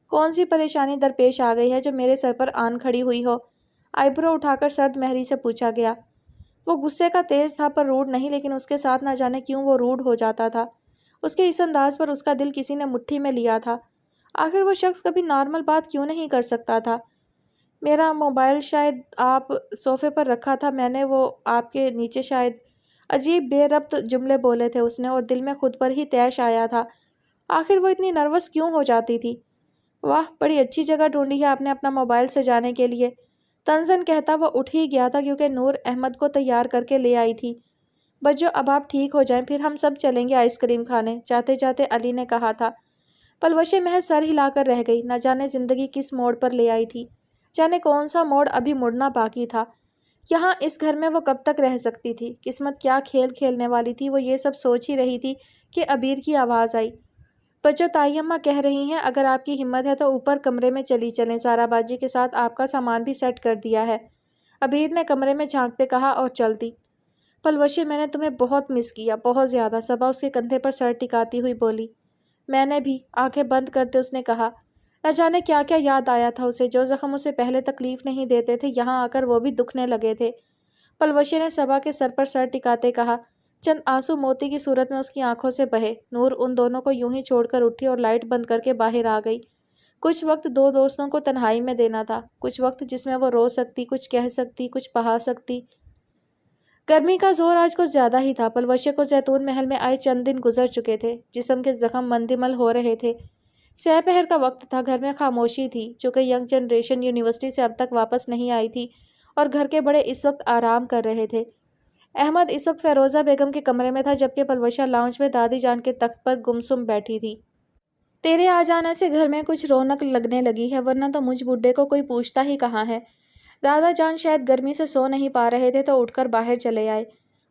کون سی پریشانی درپیش آ گئی ہے جو میرے سر پر آن کھڑی ہوئی ہو؟ آئی برو اٹھا کر سرد مہری سے پوچھا گیا۔ وہ غصے کا تیز تھا پر روڈ نہیں، لیکن اس کے ساتھ نہ جانے کیوں وہ روڈ ہو جاتا تھا۔ اس کے اس انداز پر اس کا دل کسی نے مٹھی میں لیا تھا۔ آخر وہ شخص کبھی نارمل بات کیوں نہیں کر سکتا تھا؟ میرا موبائل شاید آپ صوفے پر رکھا تھا، میں نے وہ آپ کے نیچے شاید۔ عجیب بے ربط جملے بولے تھے اس نے اور دل میں خود پر ہی طیش آیا تھا آخر وہ اتنی نروس کیوں ہو جاتی تھی۔ واہ، بڑی اچھی جگہ ڈھونڈی ہے آپ نے اپنا موبائل سے جانے کے لیے، تنزن کہتا وہ اٹھ ہی گیا تھا کیونکہ نور احمد کو تیار کر کے لے آئی تھی۔ بجو اب آپ ٹھیک ہو جائیں پھر ہم سب چلیں گے آئس کریم کھانے، جاتے جاتے علی نے کہا تھا۔ پلوشیں محض سر ہلا کر رہ گئی، نہ جانے زندگی کس موڑ پر لے آئی تھی، جانے کون سا موڑ ابھی مڑنا باقی تھا۔ یہاں اس گھر میں وہ کب تک رہ سکتی تھی، قسمت کیا کھیل کھیلنے والی تھی۔ وہ یہ سب سوچ ہی رہی تھی کہ عبیر کی آواز آئی۔ بچو تائی اماں کہہ رہی ہیں اگر آپ کی ہمت ہے تو اوپر کمرے میں چلی چلیں، سارا باجی کے ساتھ آپ کا سامان بھی سیٹ کر دیا ہے، عبیر نے کمرے میں جھانکتے کہا اور چل دی۔ پلوشے میں نے تمہیں بہت مس کیا، بہت زیادہ، صبا اس کے کندھے پر سر ٹکاتی ہوئی بولی۔ میں نے بھی، آنکھیں بند کرتے اس نے کہا۔ نہ جانے کیا کیا یاد آیا تھا اسے، جو زخم اسے پہلے تکلیف نہیں دیتے تھے یہاں آ کر وہ بھی دکھنے لگے تھے۔ پلوشے نے صبا کے سر پر سر ٹکاتے کہا۔ چند آنسو موتی کی صورت میں اس کی آنکھوں سے بہے۔ نور ان دونوں کو یوں ہی چھوڑ کر اٹھی اور لائٹ بند کر کے باہر آ گئی۔ کچھ وقت دو دوستوں کو تنہائی میں دینا تھا، کچھ وقت جس میں وہ رو سکتی، کچھ کہہ سکتی، کچھ بہا سکتی۔ گرمی کا زور آج کچھ زیادہ ہی تھا۔ پلوشے کو زیتون محل میں آئے چند دن گزر چکے تھے، جسم کے زخم مندمل ہو رہے تھے۔ سہ پہر کا وقت تھا، گھر میں خاموشی تھی، چونکہ ینگ جنریشن یونیورسٹی سے اب تک واپس نہیں آئی تھی اور گھر کے بڑے اس وقت آرام کر رہے تھے۔ احمد اس وقت فیروزہ بیگم کے کمرے میں تھا جبکہ پلوشہ لاؤنج میں دادی جان کے تخت پر گمسم بیٹھی تھی۔ تیرے آ جانے سے گھر میں کچھ رونق لگنے لگی ہے، ورنہ تو مجھ بڈھے کو کوئی پوچھتا ہی کہاں ہے۔ دادا جان شاید گرمی سے سو نہیں پا رہے تھے تو اٹھ کر باہر چلے آئے۔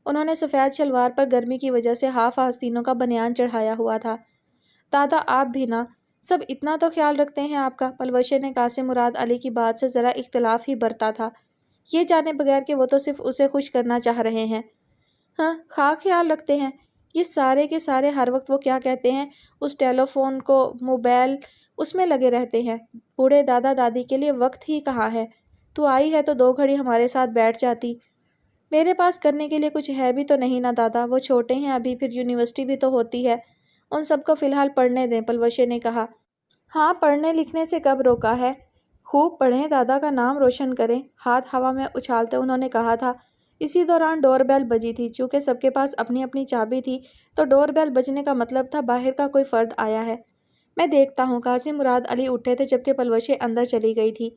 انہوں نے سفید شلوار پر گرمی کی وجہ سے ہاف آستینوں کا بنیان چڑھایا ہوا تھا۔ دادا آپ بھی نا، سب اتنا تو خیال رکھتے ہیں آپ کا، پلوشے نے قاسم مراد علی کی بات سے ذرا اختلاف ہی برتا تھا، یہ جانے بغیر کہ وہ تو صرف اسے خوش کرنا چاہ رہے ہیں۔ ہاں، خیال رکھتے ہیں، یہ سارے کے سارے ہر وقت وہ کیا کہتے ہیں اس ٹیلی فون کو، موبائل، اس میں لگے رہتے ہیں۔ بوڑھے دادا دادی کے لیے وقت ہی کہاں ہے؟ تو آئی ہے تو 2 گھڑی ہمارے ساتھ بیٹھ جاتی۔ میرے پاس کرنے کے لیے کچھ ہے بھی تو نہیں نا دادا، وہ چھوٹے ہیں ابھی، پھر یونیورسٹی بھی تو ہوتی ہے، ان سب کو فی الحال پڑھنے دیں، پلوشے نے کہا۔ ہاں، پڑھنے لکھنے سے کب روکا ہے، خوب پڑھیں، دادا کا نام روشن کریں، ہاتھ ہوا میں اچھالتے انہوں نے کہا تھا۔ اسی دوران ڈور بیل بجی تھی، چونکہ سب کے پاس اپنی اپنی چابی تھی تو ڈور بیل بجنے کا مطلب تھا باہر کا کوئی فرد آیا ہے۔ میں دیکھتا ہوں، قاسم مراد علی اٹھے تھے جبکہ پلوشے اندر چلی گئی تھی۔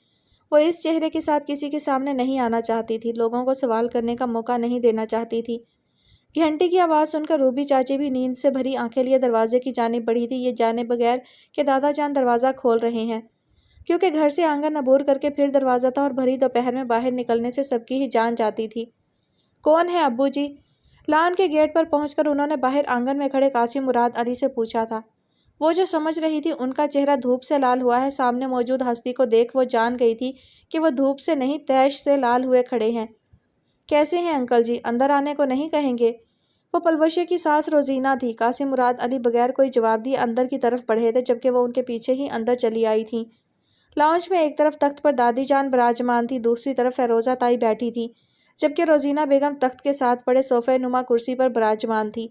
وہ اس چہرے کے ساتھ کسی کے سامنے نہیں آنا چاہتی تھی، لوگوں کو سوال کرنے کا موقع نہیں دینا چاہتی تھی۔ گھنٹی کی آواز سن کر روبی چاچی بھی نیند سے بھری آنکھیں لیے دروازے کی جانب بڑھی تھی، یہ جانے بغیر کہ دادا جان دروازہ کھول رہے ہیں، کیونکہ گھر سے آنگن عبور کر کے پھر دروازہ تھا اور بھری دوپہر میں باہر نکلنے سے سب کی ہی جان جاتی تھی۔ کون ہے ابو جی؟ لان کے گیٹ پر پہنچ کر انہوں نے باہر آنگن میں کھڑے قاسم مراد علی سے پوچھا تھا۔ وہ جو سمجھ رہی تھی ان کا چہرہ دھوپ سے لال ہوا ہے، سامنے موجود ہستی کو دیکھ وہ جان گئی تھی کہ وہ دھوپ سے نہیں طیش سے لال ہوئے کھڑے ہیں۔ کیسے ہیں انکل جی، اندر آنے کو نہیں کہیں گے؟ وہ پلوشے کی ساس روزینہ تھی۔ قاسم مراد علی بغیر کوئی جواب دیے اندر کی طرف بڑھے تھے جبکہ وہ ان کے پیچھے ہی اندر چلی آئی تھیں۔ لاؤنج میں ایک طرف تخت پر دادی جان براجمان تھی، دوسری طرف فیروزہ تائی بیٹھی تھی، جبکہ روزینہ بیگم تخت کے ساتھ پڑے صوفے نما کرسی پر براجمان تھی۔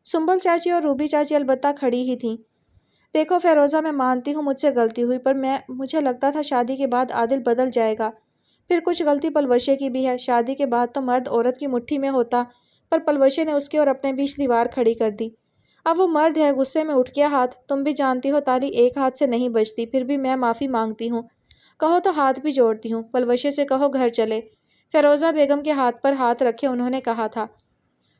سنبل چاچی اور روبی چاچی البتہ کھڑی ہی تھیں۔ دیکھو فیروزہ، میں مانتی ہوں مجھ سے غلطی ہوئی، پر مجھے لگتا تھا شادی کے بعد عادل بدل جائے گا۔ پھر کچھ غلطی پلوشے کی بھی ہے، شادی کے بعد تو مرد عورت کی مٹھی میں ہوتا، پر پلوشے نے اس کے اور اپنے بیچ دیوار کھڑی کر دی۔ اب وہ مرد ہے، غصے میں اٹھ گیا ہاتھ، تم بھی جانتی ہو تالی ایک ہاتھ سے نہیں بجتی، پھر بھی میں معافی مانگتی ہوں، کہو تو ہاتھ بھی جوڑتی ہوں، پلوشے سے کہو گھر چلے۔ فیروزہ بیگم کے ہاتھ پر ہاتھ رکھے انہوں نے کہا تھا۔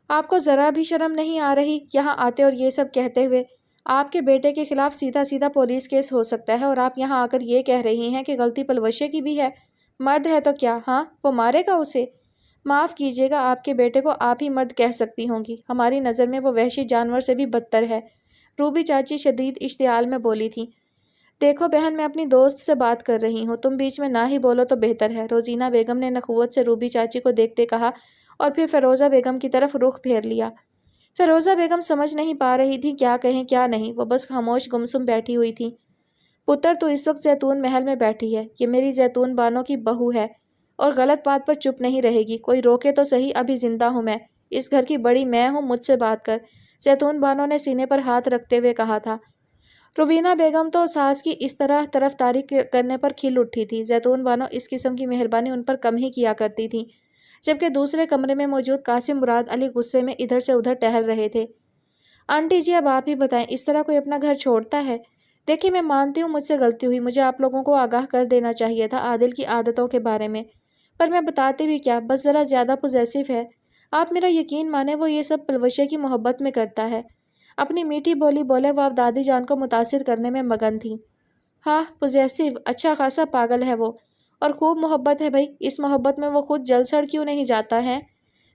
آپ کو ذرا بھی شرم نہیں آ رہی یہاں آتے اور یہ سب کہتے ہوئے؟ آپ کے بیٹے کے خلاف سیدھا سیدھا پولیس کیس ہو سکتا ہے اور آپ یہاں آ کر یہ کہہ رہی ہیں کہ غلطی پلوشے کی بھی ہے؟ مرد ہے تو کیا، ہاں وہ مارے گا اسے؟ معاف کیجیے گا، آپ کے بیٹے کو آپ ہی مرد کہہ سکتی ہوں گی، ہماری نظر میں وہ وحشی جانور سے بھی بدتر ہے، روبی چاچی شدید اشتعال میں بولی تھی۔ دیکھو بہن، میں اپنی دوست سے بات کر رہی ہوں، تم بیچ میں نہ ہی بولو تو بہتر ہے، روزینہ بیگم نے نخوت سے روبی چاچی کو دیکھتے کہا اور پھر فیروزہ بیگم کی طرف رخ پھیر لیا۔ فیروزہ بیگم سمجھ نہیں پا رہی تھی کیا کہیں کیا نہیں، وہ بس خاموش گمسم بیٹھی ہوئی تھی۔ پتر تو اس وقت زیتون محل میں بیٹھی ہے، یہ میری زیتون بانو کی بہو ہے اور غلط بات پر چپ نہیں رہے گی، کوئی روکے تو صحیح، ابھی زندہ ہوں میں، اس گھر کی بڑی میں ہوں، مجھ سے بات کر، زیتون بانو نے سینے پر ہاتھ رکھتے ہوئے کہا تھا۔ روبینہ بیگم تو ساس کی اس طرح طرفداری کرنے پر کھل اٹھی تھی، زیتون بانو اس قسم کی مہربانی ان پر کم ہی کیا کرتی تھی، جبکہ دوسرے کمرے میں موجود قاسم مراد علی غصے میں ادھر سے ادھر ٹہل رہے تھے۔ آنٹی جی اب آپ ہی بتائیں، اس طرح کوئی اپنا گھر چھوڑتا ہے؟ دیکھیے میں مانتی ہوں مجھ سے غلطی ہوئی، مجھے آپ لوگوں کو آگاہ کر دینا چاہیے تھا عادل کی عادتوں کے بارے میں، پر میں بتاتی بھی کیا، بس ذرا زیادہ پوزیسو ہے۔ آپ میرا یقین مانیں وہ یہ سب پلوشے کی محبت میں کرتا ہے۔ اپنی میٹھی بولی بولے وہ اب دادی جان کو متاثر کرنے میں مگن تھی۔ ہاں پوزیسو، اچھا خاصا پاگل ہے وہ، اور خوب محبت ہے بھائی، اس محبت میں وہ خود جل سڑ کیوں نہیں جاتا ہے؟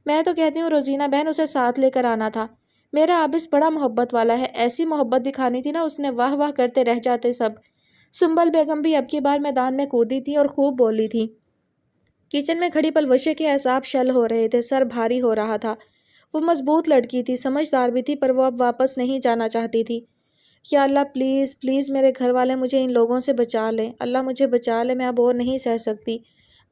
میں تو کہتی ہوں روزینہ بہن اسے ساتھ لے کر آنا تھا۔ میرا عابس بڑا محبت والا ہے، ایسی محبت دکھانی تھی نا اس نے، واہ واہ کرتے رہ جاتے سب۔ سنبل بیگم بھی اب کی بار میدان میں کودی تھی اور خوب بولی تھی۔ کچن میں کھڑی پلوشے کے اعصاب شل ہو رہے تھے، سر بھاری ہو رہا تھا۔ وہ مضبوط لڑکی تھی، سمجھدار بھی تھی، پر وہ اب واپس نہیں جانا چاہتی تھی۔ یا اللہ پلیز پلیز میرے گھر والے مجھے ان لوگوں سے بچا لیں، اللہ مجھے بچا لیں، میں اب اور نہیں سہ سکتی،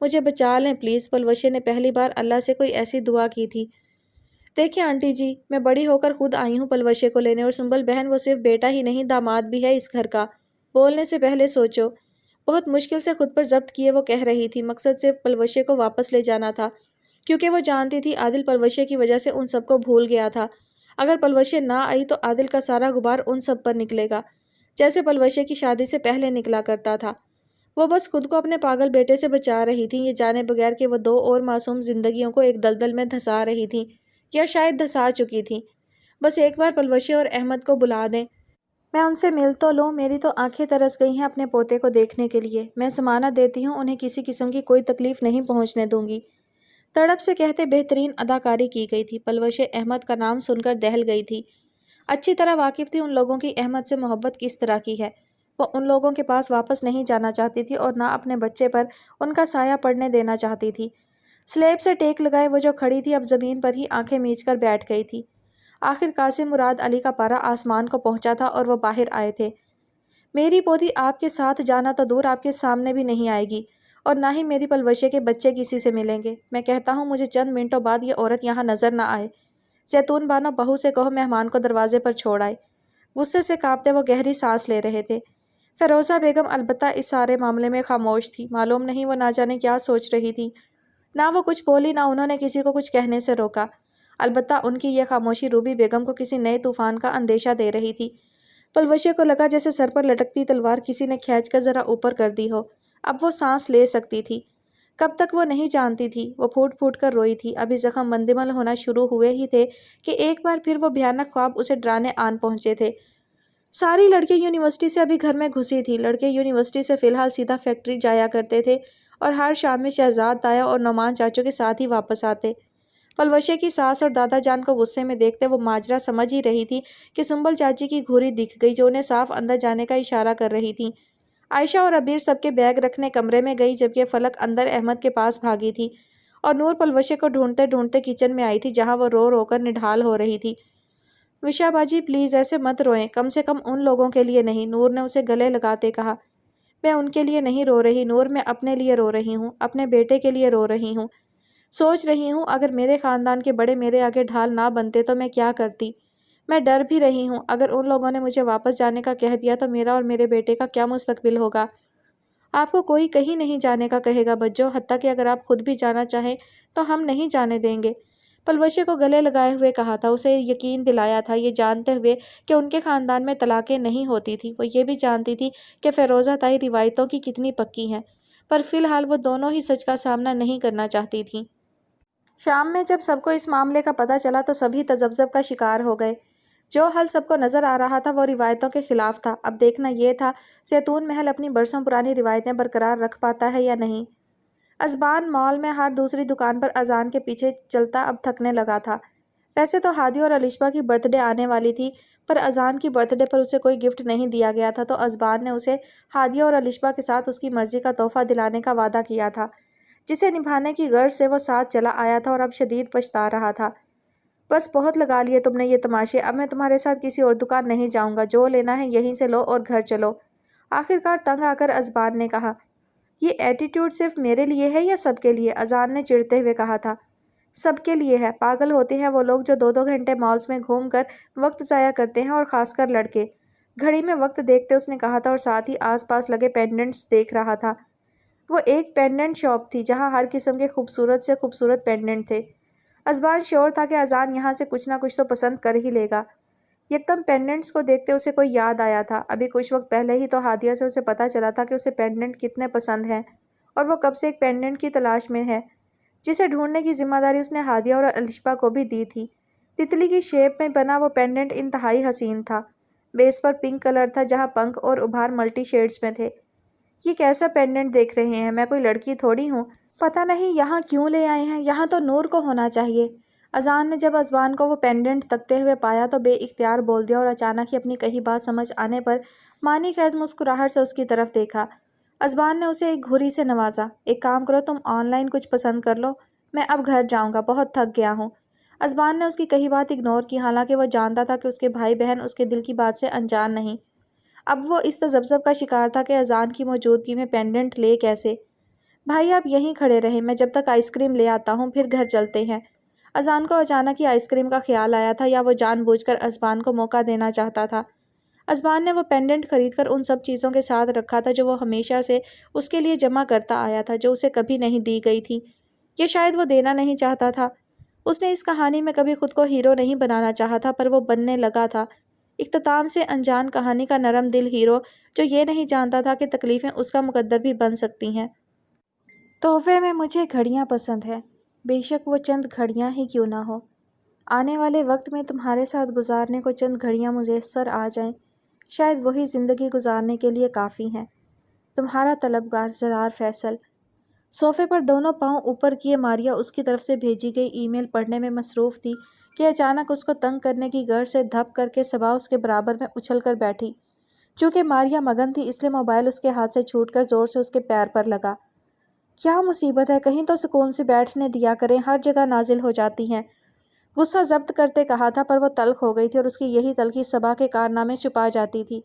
مجھے بچا لیں پلیز۔ پلوشے نے پہلی بار اللہ سے کوئی ایسی دعا کی تھی۔ دیکھیں آنٹی جی، میں بڑی ہو کر خود آئی ہوں پلوشے کو لینے، اور سنبل بہن وہ صرف بیٹا ہی نہیں داماد بھی ہے اس گھر کا۔ بولنے سے پہلے سوچو۔ بہت مشکل سے خود پر ضبط کیے وہ کہہ رہی تھی، مقصد صرف پلوشے کو واپس لے جانا تھا، کیونکہ وہ جانتی تھی عادل پلوشے کی وجہ سے ان سب کو بھول گیا تھا۔ اگر پلوشے نہ آئی تو عادل کا سارا غبار ان سب پر نکلے گا، جیسے پلوشے کی شادی سے پہلے نکلا کرتا تھا۔ وہ بس خود کو اپنے پاگل بیٹے سے بچا رہی تھی، یہ جانے بغیر کہ وہ 2 اور معصوم زندگیوں کو ایک دلدل میں دھسا رہی تھی، یا شاید دھسا چکی تھی۔ بس ایک بار پلوشے اور احمد کو بلا دیں، میں ان سے مل تو لوں، میری تو آنکھیں ترس گئی ہیں اپنے پوتے کو دیکھنے کے لیے۔ میں ضمانت دیتی ہوں انہیں کسی قسم کی کوئی تکلیف نہیں پہنچنے دوں گی۔ تڑپ سے کہتے بہترین اداکاری کی گئی تھی۔ پلوشے احمد کا نام سن کر دہل گئی تھی، اچھی طرح واقف تھی ان لوگوں کی احمد سے محبت کس طرح کی ہے۔ وہ ان لوگوں کے پاس واپس نہیں جانا چاہتی تھی اور نہ اپنے بچے پر ان کا سایہ پڑنے دینا چاہتی تھی۔ سلیب سے ٹیک لگائے وہ جو کھڑی تھی اب زمین پر ہی آنکھیں میچ کر بیٹھ گئی تھی۔ آخر قاسم مراد علی کا پارا آسمان کو پہنچا تھا اور وہ باہر آئے تھے۔ میری پوتی آپ کے ساتھ جانا تو دور آپ کے سامنے بھی نہیں آئے گی، اور نہ ہی میری پلوشے کے بچے کسی سے ملیں گے۔ میں کہتا ہوں مجھے چند منٹوں بعد یہ عورت یہاں نظر نہ آئے۔ زیتون بانو بہو سے کہو مہمان کو دروازے پر چھوڑ آئے۔ غصے سے کانپتے وہ گہری سانس لے رہے تھے۔ فیروزہ بیگم البتہ اس سارے معاملے میں خاموش تھی، معلوم نہیں وہ نہ جانے کیا سوچ رہی تھی۔ نہ وہ کچھ بولی، نہ انہوں نے کسی کو کچھ کہنے سے روکا۔ البتہ ان کی یہ خاموشی روبی بیگم کو کسی نئے طوفان کا اندیشہ دے رہی تھی۔ پلوشے کو لگا جیسے سر پر لٹکتی تلوار کسی نے کھینچ کر ذرا اوپر کر دی ہو۔ اب وہ سانس لے سکتی تھی۔ کب تک وہ نہیں جانتی تھی۔ وہ پھوٹ پھوٹ کر روئی تھی، ابھی زخم مندمل ہونا شروع ہوئے ہی تھے کہ ایک بار پھر وہ بھیانک خواب اسے ڈرانے آن پہنچے تھے۔ ساری لڑکیاں یونیورسٹی سے ابھی گھر میں گھسی تھی۔ لڑکے یونیورسٹی سے فی الحال سیدھا فیکٹری جایا کرتے تھے اور ہر شام میں شہزاد تایا اور نعمان چاچو کے ساتھ ہی واپس آتے۔ پلوشے کی ساس اور دادا جان کو غصے میں دیکھتے وہ ماجرا سمجھ ہی رہی تھی کہ سنبل چاچی کی گھوری دکھ گئی جو انہیں صاف اندر جانے کا اشارہ کر رہی تھی۔ عائشہ اور عبیر سب کے بیگ رکھنے کمرے میں گئی، جبکہ فلک اندر احمد کے پاس بھاگی تھی، اور نور پلوشے کو ڈھونڈتے ڈھونڈتے کچن میں آئی تھی جہاں وہ رو رو کر نڈھال ہو رہی تھی۔ وشا باجی پلیز ایسے مت روئیں، کم سے کم ان لوگوں کے لیے نہیں، نور نے اسے گلے لگاتے کہا۔ میں ان کے لیے نہیں رو رہی نور، میں اپنے لیے رو رہی ہوں، اپنے بیٹے کے لیے رو رہی ہوں۔ سوچ رہی ہوں اگر میرے خاندان کے بڑے میرے آگے ڈھال نہ بنتے تو میں کیا کرتی۔ میں ڈر بھی رہی ہوں اگر ان لوگوں نے مجھے واپس جانے کا کہہ دیا تو میرا اور میرے بیٹے کا کیا مستقبل ہوگا۔ آپ کو کوئی کہیں نہیں جانے کا کہے گا بچوں، حتیٰ کہ اگر آپ خود بھی جانا چاہیں تو ہم نہیں جانے دیں گے۔ پلوشے کو گلے لگائے ہوئے کہا تھا، اسے یقین دلایا تھا، یہ جانتے ہوئے کہ ان کے خاندان میں طلاقیں نہیں ہوتی تھی۔ وہ یہ بھی جانتی تھی کہ فیروزہ تائی روایتوں کی کتنی پکی ہیں، پر فی الحال وہ دونوں ہی سچ کا سامنا نہیں کرنا چاہتی تھیں۔ شام میں جب سب کو اس معاملے کا پتہ چلا تو سبھی تذبذب کا شکار ہو گئے۔ جو حل سب کو نظر آ رہا تھا وہ روایتوں کے خلاف تھا۔ اب دیکھنا یہ تھا زیتون محل اپنی برسوں پرانی روایتیں برقرار رکھ پاتا ہے یا نہیں۔ ازبان مال میں ہر دوسری دکان پر اذان کے پیچھے چلتا اب تھکنے لگا تھا۔ ویسے تو ہادی اور الشبا کی برتھ ڈے آنے والی تھی، پر اذان کی برتھ ڈے پر اسے کوئی گفٹ نہیں دیا گیا تھا، تو ازبان نے اسے ہادیہ اور الشبا کے ساتھ اس کی مرضی کا تحفہ دلانے کا وعدہ کیا تھا، جسے نبھانے کی غرض سے وہ ساتھ چلا آیا تھا اور اب شدید پچھتا رہا تھا۔ بس بہت لگا لیے تم نے یہ تماشے، اب میں تمہارے ساتھ کسی اور دکان نہیں جاؤں گا، جو لینا ہے یہیں سے لو اور گھر چلو۔ آخرکار تنگ آ کر ازبان نے کہا، یہ ایٹیٹیوڈ صرف میرے لیے ہے یا سب کے لیے؟ اذان نے چڑھتے ہوئے کہا تھا۔ سب کے لیے ہے، پاگل ہوتے ہیں وہ لوگ جو 2-2 گھنٹے مالز میں گھوم کر وقت ضائع کرتے ہیں، اور خاص کر لڑکے۔ گھڑی میں وقت دیکھتے اس نے کہا تھا اور ساتھ ہی آس پاس لگے پینڈنٹس دیکھ رہا تھا۔ وہ ایک پینڈنٹ شاپ تھی جہاں ہر قسم کے خوبصورت سے خوبصورت پینڈنٹ تھے۔ اذبان شیور تھا کہ اذان یہاں سے کچھ نہ کچھ تو پسند کر ہی لے گا۔ یکدم پینڈنٹس کو دیکھتے اسے کوئی یاد آیا تھا۔ ابھی کچھ وقت پہلے ہی تو ہادیہ سے اسے پتہ چلا تھا کہ اسے پینڈنٹ کتنے پسند ہیں، اور وہ کب سے ایک پینڈنٹ کی تلاش میں ہے جسے ڈھونڈنے کی ذمہ داری اس نے ہادیہ اور الشبا کو بھی دی تھی۔ تتلی کی شیپ میں بنا وہ پینڈنٹ انتہائی حسین تھا۔ بیس پر پنک کلر تھا جہاں پنکھ اور ابھار ملٹی شیڈز میں تھے۔ یہ کیسا پینڈنٹ دیکھ رہے ہیں؟ میں کوئی لڑکی تھوڑی ہوں، پتہ نہیں یہاں کیوں لے آئے ہیں، یہاں تو نور کو ہونا چاہیے۔ اذان نے جب اذبان کو وہ پینڈنٹ تکتے ہوئے پایا تو بے اختیار بول دیا اور اچانک ہی اپنی کہی بات سمجھ آنے پر معنی خیز مسکراہٹ سے اس کی طرف دیکھا۔ اذبان نے اسے ایک گھوری سے نوازا۔ ایک کام کرو، تم آن لائن کچھ پسند کر لو، میں اب گھر جاؤں گا، بہت تھک گیا ہوں۔ اذبان نے اس کی کہی بات اگنور کی، حالانکہ وہ جانتا تھا کہ اس کے بھائی بہن اس کے دل کی بات سے انجان نہیں۔ اب وہ اس تذبذب کا شکار تھا کہ اذان کی موجودگی میں پینڈنٹ لے کیسے۔ بھائی آپ یہیں کھڑے رہیں، میں جب تک آئس کریم لے آتا ہوں، پھر گھر چلتے ہیں۔ اذان کو اچانک ہی آئس کریم کا خیال آیا تھا، یا وہ جان بوجھ کر اذبان کو موقع دینا چاہتا تھا۔ اذبان نے وہ پینڈنٹ خرید کر ان سب چیزوں کے ساتھ رکھا تھا جو وہ ہمیشہ سے اس کے لیے جمع کرتا آیا تھا، جو اسے کبھی نہیں دی گئی تھی، یا شاید وہ دینا نہیں چاہتا تھا۔ اس نے اس کہانی میں کبھی خود کو ہیرو نہیں بنانا چاہا تھا، پر وہ بننے لگا تھا، اختتام سے انجان کہانی کا نرم دل ہیرو جو یہ نہیں جانتا تھا کہ تکلیفیں اس کا مقدر بھی بن سکتی ہیں۔ تحفے میں مجھے گھڑیاں پسند ہیں، بے شک وہ چند گھڑیاں ہی کیوں نہ ہو۔ آنے والے وقت میں تمہارے ساتھ گزارنے کو چند گھڑیاں میسر آ جائیں، شاید وہی زندگی گزارنے کے لیے کافی ہیں۔ تمہارا طلبگار زرار فیصل۔ صوفے پر دونوں پاؤں اوپر کیے ماریا اس کی طرف سے بھیجی گئی ای میل پڑھنے میں مصروف تھی کہ اچانک اس کو تنگ کرنے کی غرض سے دھپ کر کے صبا اس کے برابر میں اچھل کر بیٹھی۔ چونکہ ماریا مگن تھی اس لیے موبائل اس کے ہاتھ سے چھوٹ کر زور سے اس کے پیر پر لگا۔ کیا مصیبت ہے، کہیں تو سکون سے بیٹھنے دیا کریں، ہر جگہ نازل ہو جاتی ہیں۔ غصہ ضبط کرتے کہا تھا، پر وہ تلخ ہو گئی تھی اور اس کی یہی تلخی صبا کے کارنامے چھپا جاتی تھی۔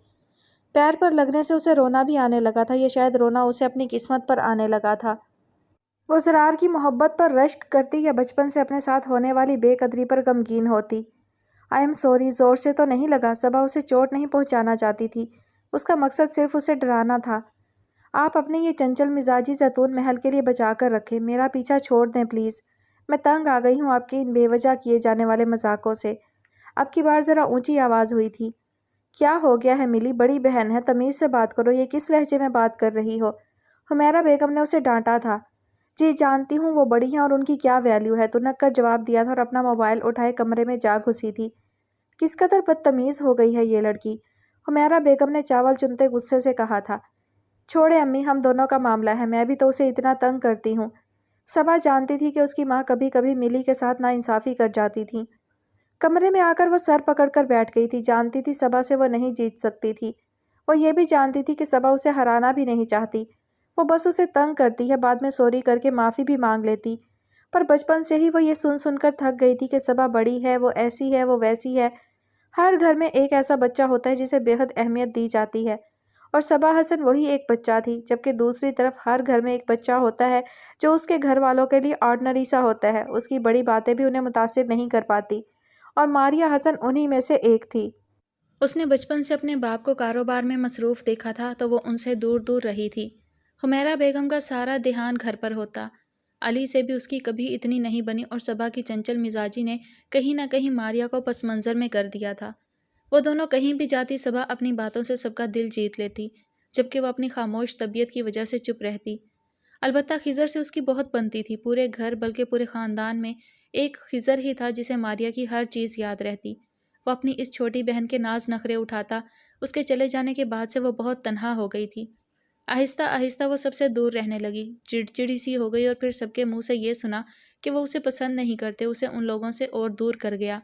پیر پر لگنے سے اسے رونا بھی آنے لگا تھا، یا شاید رونا اسے اپنی قسمت پر آنے لگا تھا۔ وہ زرار کی محبت پر رشک کرتی یا بچپن سے اپنے ساتھ ہونے والی بے قدری پر غمگین ہوتی۔ آئی ایم سوری، زور سے تو نہیں لگا، صبا اسے چوٹ نہیں پہنچانا چاہتی تھی، اس کا مقصد صرف اسے ڈرانا تھا۔ آپ اپنے یہ چنچل مزاجی زیتون محل کے لیے بچا کر رکھیں، میرا پیچھا چھوڑ دیں پلیز، میں تنگ آ گئی ہوں آپ کے ان بے وجہ کیے جانے والے مذاقوں سے۔ اب کی بار ذرا اونچی آواز ہوئی تھی۔ کیا ہو گیا ہے ملی، بڑی بہن ہے، تمیز سے بات کرو، یہ کس لہجے میں بات کر رہی ہو؟ حمیرہ بیگم نے اسے ڈانٹا تھا۔ جی جانتی ہوں وہ بڑی ہیں اور ان کی کیا ویلیو ہے، تنک کر جواب دیا تھا اور اپنا موبائل اٹھائے کمرے میں جا گھسی تھی۔ کس قدر بدتمیز ہو گئی ہے یہ لڑکی، حمیرہ بیگم نے چاول چنتے غصے سے کہا تھا۔ چھوڑے امی، ہم دونوں کا معاملہ ہے، میں بھی تو اسے اتنا تنگ کرتی ہوں۔ صبا جانتی تھی کہ اس کی ماں کبھی کبھی ملی کے ساتھ ناانصافی کر جاتی تھی۔ کمرے میں آ کر وہ سر پکڑ کر بیٹھ گئی تھی، جانتی تھی صبا سے وہ نہیں جیت سکتی تھی۔ وہ یہ بھی جانتی تھی کہ صبا اسے ہرانا بھی نہیں چاہتی، وہ بس اسے تنگ کرتی ہے، بعد میں سوری کر کے معافی بھی مانگ لیتی۔ پر بچپن سے ہی وہ یہ سن سن کر تھک گئی تھی کہ صبا بڑی ہے، وہ ایسی ہے، وہ ویسی ہے۔ ہر گھر میں ایک ایسا بچہ ہوتا ہے جسے بے حد اہمیت دی جاتی ہے، اور صبا حسن وہی ایک بچہ تھی، جبکہ دوسری طرف ہر گھر میں ایک بچہ ہوتا ہے جو اس کے گھر والوں کے لیے آرڈنری سا ہوتا ہے، اس کی بڑی باتیں بھی انہیں متاثر نہیں کر پاتی، اور ماریا حسن انہی میں سے ایک تھی۔ اس نے بچپن سے اپنے باپ کو کاروبار میں مصروف دیکھا تھا تو وہ ان سے دور دور رہی تھی۔ حمیرہ بیگم کا سارا دھیان گھر پر ہوتا، علی سے بھی اس کی کبھی اتنی نہیں بنی، اور صبا کی چنچل مزاجی نے کہیں نہ کہیں ماریا کو پس منظر میں کر دیا تھا۔ وہ دونوں کہیں بھی جاتی، صبا اپنی باتوں سے سب کا دل جیت لیتی، جبکہ وہ اپنی خاموش طبیعت کی وجہ سے چپ رہتی۔ البتہ خضر سے اس کی بہت بنتی تھی، پورے گھر بلکہ پورے خاندان میں ایک خضر ہی تھا جسے ماریا کی ہر چیز یاد رہتی۔ وہ اپنی اس چھوٹی بہن کے ناز نخرے اٹھاتا، اس کے چلے جانے کے بعد سے وہ بہت تنہا ہو گئی تھی۔ آہستہ آہستہ وہ سب سے دور رہنے لگی، چڑچڑی سی ہو گئی، اور پھر سب کے منہ سے یہ سنا کہ وہ اسے پسند نہیں کرتے، اسے ان لوگوں سے اور دور کر گیا۔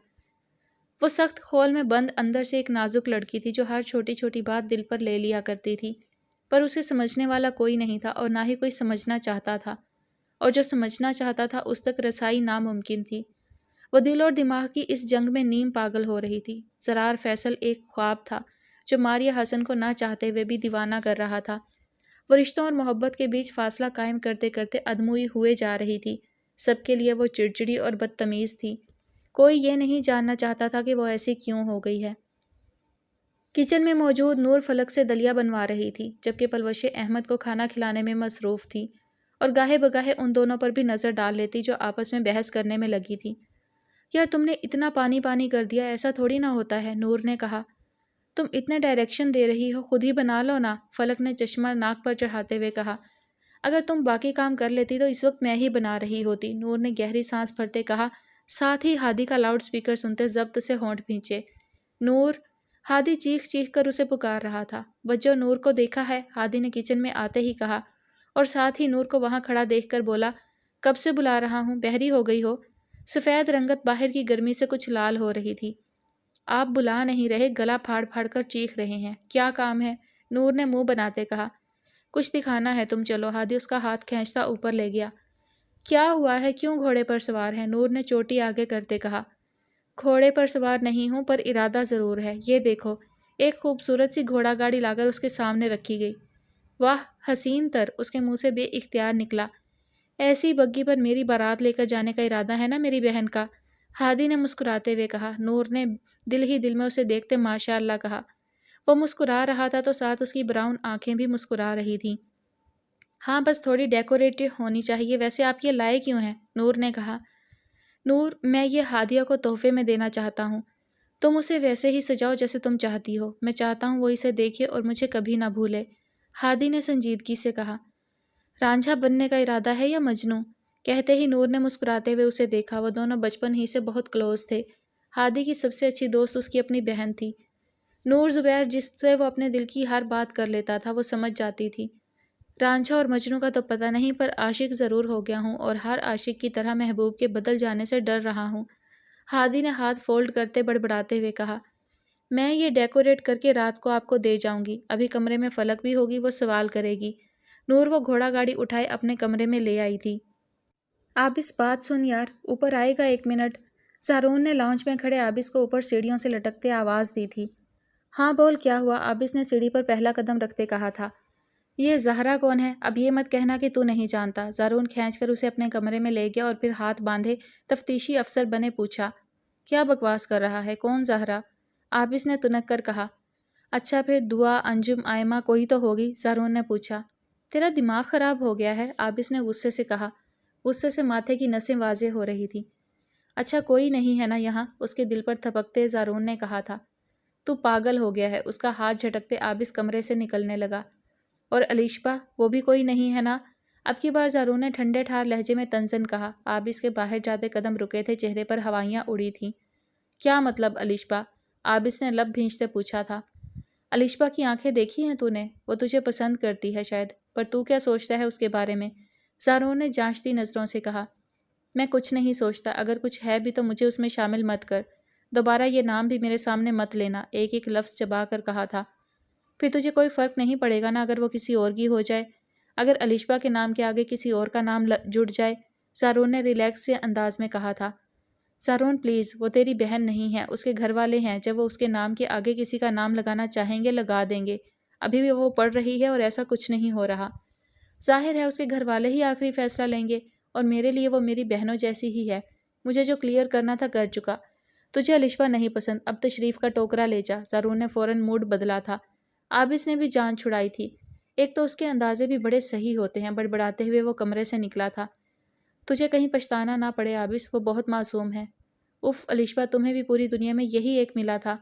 وہ سخت خول میں بند اندر سے ایک نازک لڑکی تھی جو ہر چھوٹی چھوٹی بات دل پر لے لیا کرتی تھی، پر اسے سمجھنے والا کوئی نہیں تھا اور نہ ہی کوئی سمجھنا چاہتا تھا، اور جو سمجھنا چاہتا تھا اس تک رسائی ناممکن تھی۔ وہ دل اور دماغ کی اس جنگ میں نیم پاگل ہو رہی تھی۔ زرار فیصل ایک خواب تھا جو ماریا حسن کو نہ چاہتے ہوئے بھی دیوانہ کر رہا تھا۔ وہ رشتوں اور محبت کے بیچ فاصلہ قائم کرتے کرتے ادموئی ہوئے جا رہی تھی۔ سب کے لیے وہ چڑچڑی اور بدتمیز تھی، کوئی یہ نہیں جاننا چاہتا تھا کہ وہ ایسی کیوں ہو گئی ہے۔ کچن میں موجود نور فلک سے دلیا بنوا رہی تھی، جبکہ پلوش احمد کو کھانا کھلانے میں مصروف تھی اور گاہے بگاہے ان دونوں پر بھی نظر ڈال لیتی جو آپس میں بحث کرنے میں لگی تھی۔ یار تم نے اتنا پانی پانی کر دیا، ایسا تھوڑی نہ ہوتا ہے، نور نے کہا۔ تم اتنے ڈائریکشن دے رہی ہو، خود ہی بنا لو نا، فلک نے چشمہ ناک پر چڑھاتے ہوئے کہا۔ اگر تم باقی کام کر لیتی تو اس وقت میں ہی بنا رہی ہوتی، نور نے گہری سانس بھرتے کہا، ساتھ ہی ہادی کا لاؤڈ سپیکر سنتے ضبط سے ہونٹ بھینچے۔ نور! ہادی چیخ چیخ کر اسے پکار رہا تھا۔ وجہ نور کو دیکھا ہے، ہادی نے کچن میں آتے ہی کہا، اور ساتھ ہی نور کو وہاں کھڑا دیکھ کر بولا، کب سے بلا رہا ہوں، بحری ہو گئی ہو؟ سفید رنگت باہر کی گرمی سے کچھ لال ہو رہی تھی۔ آپ بلا نہیں رہے، گلا پھاڑ پھاڑ کر چیخ رہے ہیں، کیا کام ہے؟ نور نے منہ بناتے کہا۔ کچھ دکھانا ہے، تم چلو، ہادی اس کا ہاتھ کھینچتا اوپر لے گیا۔ کیا ہوا ہے، کیوں گھوڑے پر سوار ہے؟ نور نے چوٹی آگے کرتے کہا۔ گھوڑے پر سوار نہیں ہوں، پر ارادہ ضرور ہے، یہ دیکھو۔ ایک خوبصورت سی گھوڑا گاڑی لا کر اس کے سامنے رکھی گئی۔ واہ، حسین تر، اس کے منہ سے بے اختیار نکلا۔ ایسی بگی پر میری بارات لے کر جانے کا ارادہ ہے نا میری بہن کا؟ ہادی نے مسکراتے ہوئے کہا۔ نور نے دل ہی دل میں اسے دیکھتے ماشاء اللہ کہا۔ وہ مسکرا رہا تھا تو ساتھ اس کی براؤن آنکھیں بھی مسکرا رہی تھیں۔ ہاں، بس تھوڑی ڈیکوریٹو ہونی چاہیے، ویسے آپ یہ لائے کیوں ہیں؟ نور نے کہا۔ نور، میں یہ ہادیہ کو تحفے میں دینا چاہتا ہوں۔ تم اسے ویسے ہی سجاؤ جیسے تم چاہتی ہو، میں چاہتا ہوں وہ اسے دیکھے اور مجھے کبھی نہ بھولے، ہادی نے سنجیدگی سے کہا۔ رانجھا بننے کا ارادہ ہے یا مجنوں؟ کہتے ہی نور نے مسکراتے ہوئے اسے دیکھا، وہ دونوں بچپن ہی سے بہت کلوز تھے۔ ہادی کی سب سے اچھی دوست اس کی اپنی بہن تھی۔ نور زبیر جس سے وہ اپنے دل کی ہر بات کر لیتا تھا وہ سمجھ جاتی تھی۔ رانجھا اور مجنوں کا تو پتہ نہیں، پر عاشق ضرور ہو گیا ہوں، اور ہر عاشق کی طرح محبوب کے بدل جانے سے ڈر رہا ہوں، ہادی نے ہاتھ فولڈ کرتے بڑبڑاتے ہوئے کہا۔ میں یہ ڈیکوریٹ کر کے رات کو آپ کو دے جاؤں گی، ابھی کمرے میں فلک بھی ہوگی، وہ سوال کرے گی۔ نور وہ گھوڑا گاڑی اٹھائے اپنے کمرے میں لے آئی تھی۔ آبس بات سن یار، اوپر آئے گا 1 منٹ؟ زارون نے لاؤنج میں کھڑے آبس کو اوپر سیڑھیوں سے لٹکتے آواز دی تھی۔ ہاں بول، کیا ہوا؟ آبس نے سیڑھی پر پہلا قدم رکھتے کہا تھا۔ یہ زہرا کون ہے؟ اب یہ مت کہنا کہ تو نہیں جانتا۔ زارون کھینچ کر اسے اپنے کمرے میں لے گیا اور پھر ہاتھ باندھے تفتیشی افسر بنے پوچھا، کیا بکواس کر رہا ہے؟ کون زہرا؟ آبس نے تنک کر کہا۔ اچھا پھر دعا، انجم، آئمہ کوئی تو ہوگی، زارون نے پوچھا۔ تیرا دماغ خراب ہو گیا ہے، آبس نے غصے سے کہا۔ غصے سے ماتھے کی نسیں واضح ہو رہی تھی۔ اچھا کوئی نہیں ہے نا یہاں؟ اس کے دل پر تھپکتے زارون نے کہا تھا۔ تو پاگل ہو گیا ہے؟ اس کا ہاتھ جھٹکتے آبس کمرے سے نکلنے لگا۔ اور علیشبہ، وہ بھی کوئی نہیں ہے نا؟ اب کی بار زارون نے ٹھنڈے ٹھار لہجے میں تنزن کہا۔ آبس کے باہر جاتے قدم رکے تھے، چہرے پر ہوائیاں اڑی تھیں۔ کیا مطلب علیشبہ؟ آبس نے لب بھینچتے پوچھا تھا۔ علیشبہ کی آنکھیں دیکھی ہیں تو نے؟ وہ تجھے پسند کرتی ہے شاید، پر تو کیا سوچتا ہے اس کے بارے میں؟ زارون نے جانچتی نظروں سے کہا۔ میں کچھ نہیں سوچتا، اگر کچھ ہے بھی تو مجھے اس میں شامل مت کر، دوبارہ یہ نام بھی میرے سامنے مت لینا، ایک ایک لفظ چبا کر کہا تھا۔ پھر تجھے کوئی فرق نہیں پڑے گا نا اگر وہ کسی اور کی ہو جائے، اگر علیشبہ کے نام کے آگے کسی اور کا نام جڑ جائے، زارون نے ریلیکس سے انداز میں کہا تھا۔ زارون پلیز، وہ تیری بہن نہیں ہے، اس کے گھر والے ہیں، جب وہ اس کے نام کے آگے کسی کا نام لگانا چاہیں گے لگا دیں گے، ابھی بھی وہ پڑھ رہی ہے اور ایسا کچھ نہیں ہو رہا۔ ظاہر ہے اس کے گھر والے ہی آخری فیصلہ لیں گے، اور میرے لیے وہ میری بہنوں جیسی ہی ہے، مجھے جو کلیئر کرنا تھا کر چکا۔ تجھے علیشبہ نہیں پسند، اب تشریف کا ٹوکرا لے جا۔ زارون نے فوراً موڈ بدلا تھا۔ آبس نے بھی جان چھڑائی تھی، ایک تو اس کے اندازے بھی بڑے صحیح ہوتے ہیں۔ بڑبڑاتے ہوئے وہ کمرے سے نکلا تھا۔ تجھے کہیں پچھتانا نہ پڑے آبس، وہ بہت معصوم ہے۔ اف علیشبہ، تمہیں بھی پوری دنیا میں یہی ایک ملا تھا،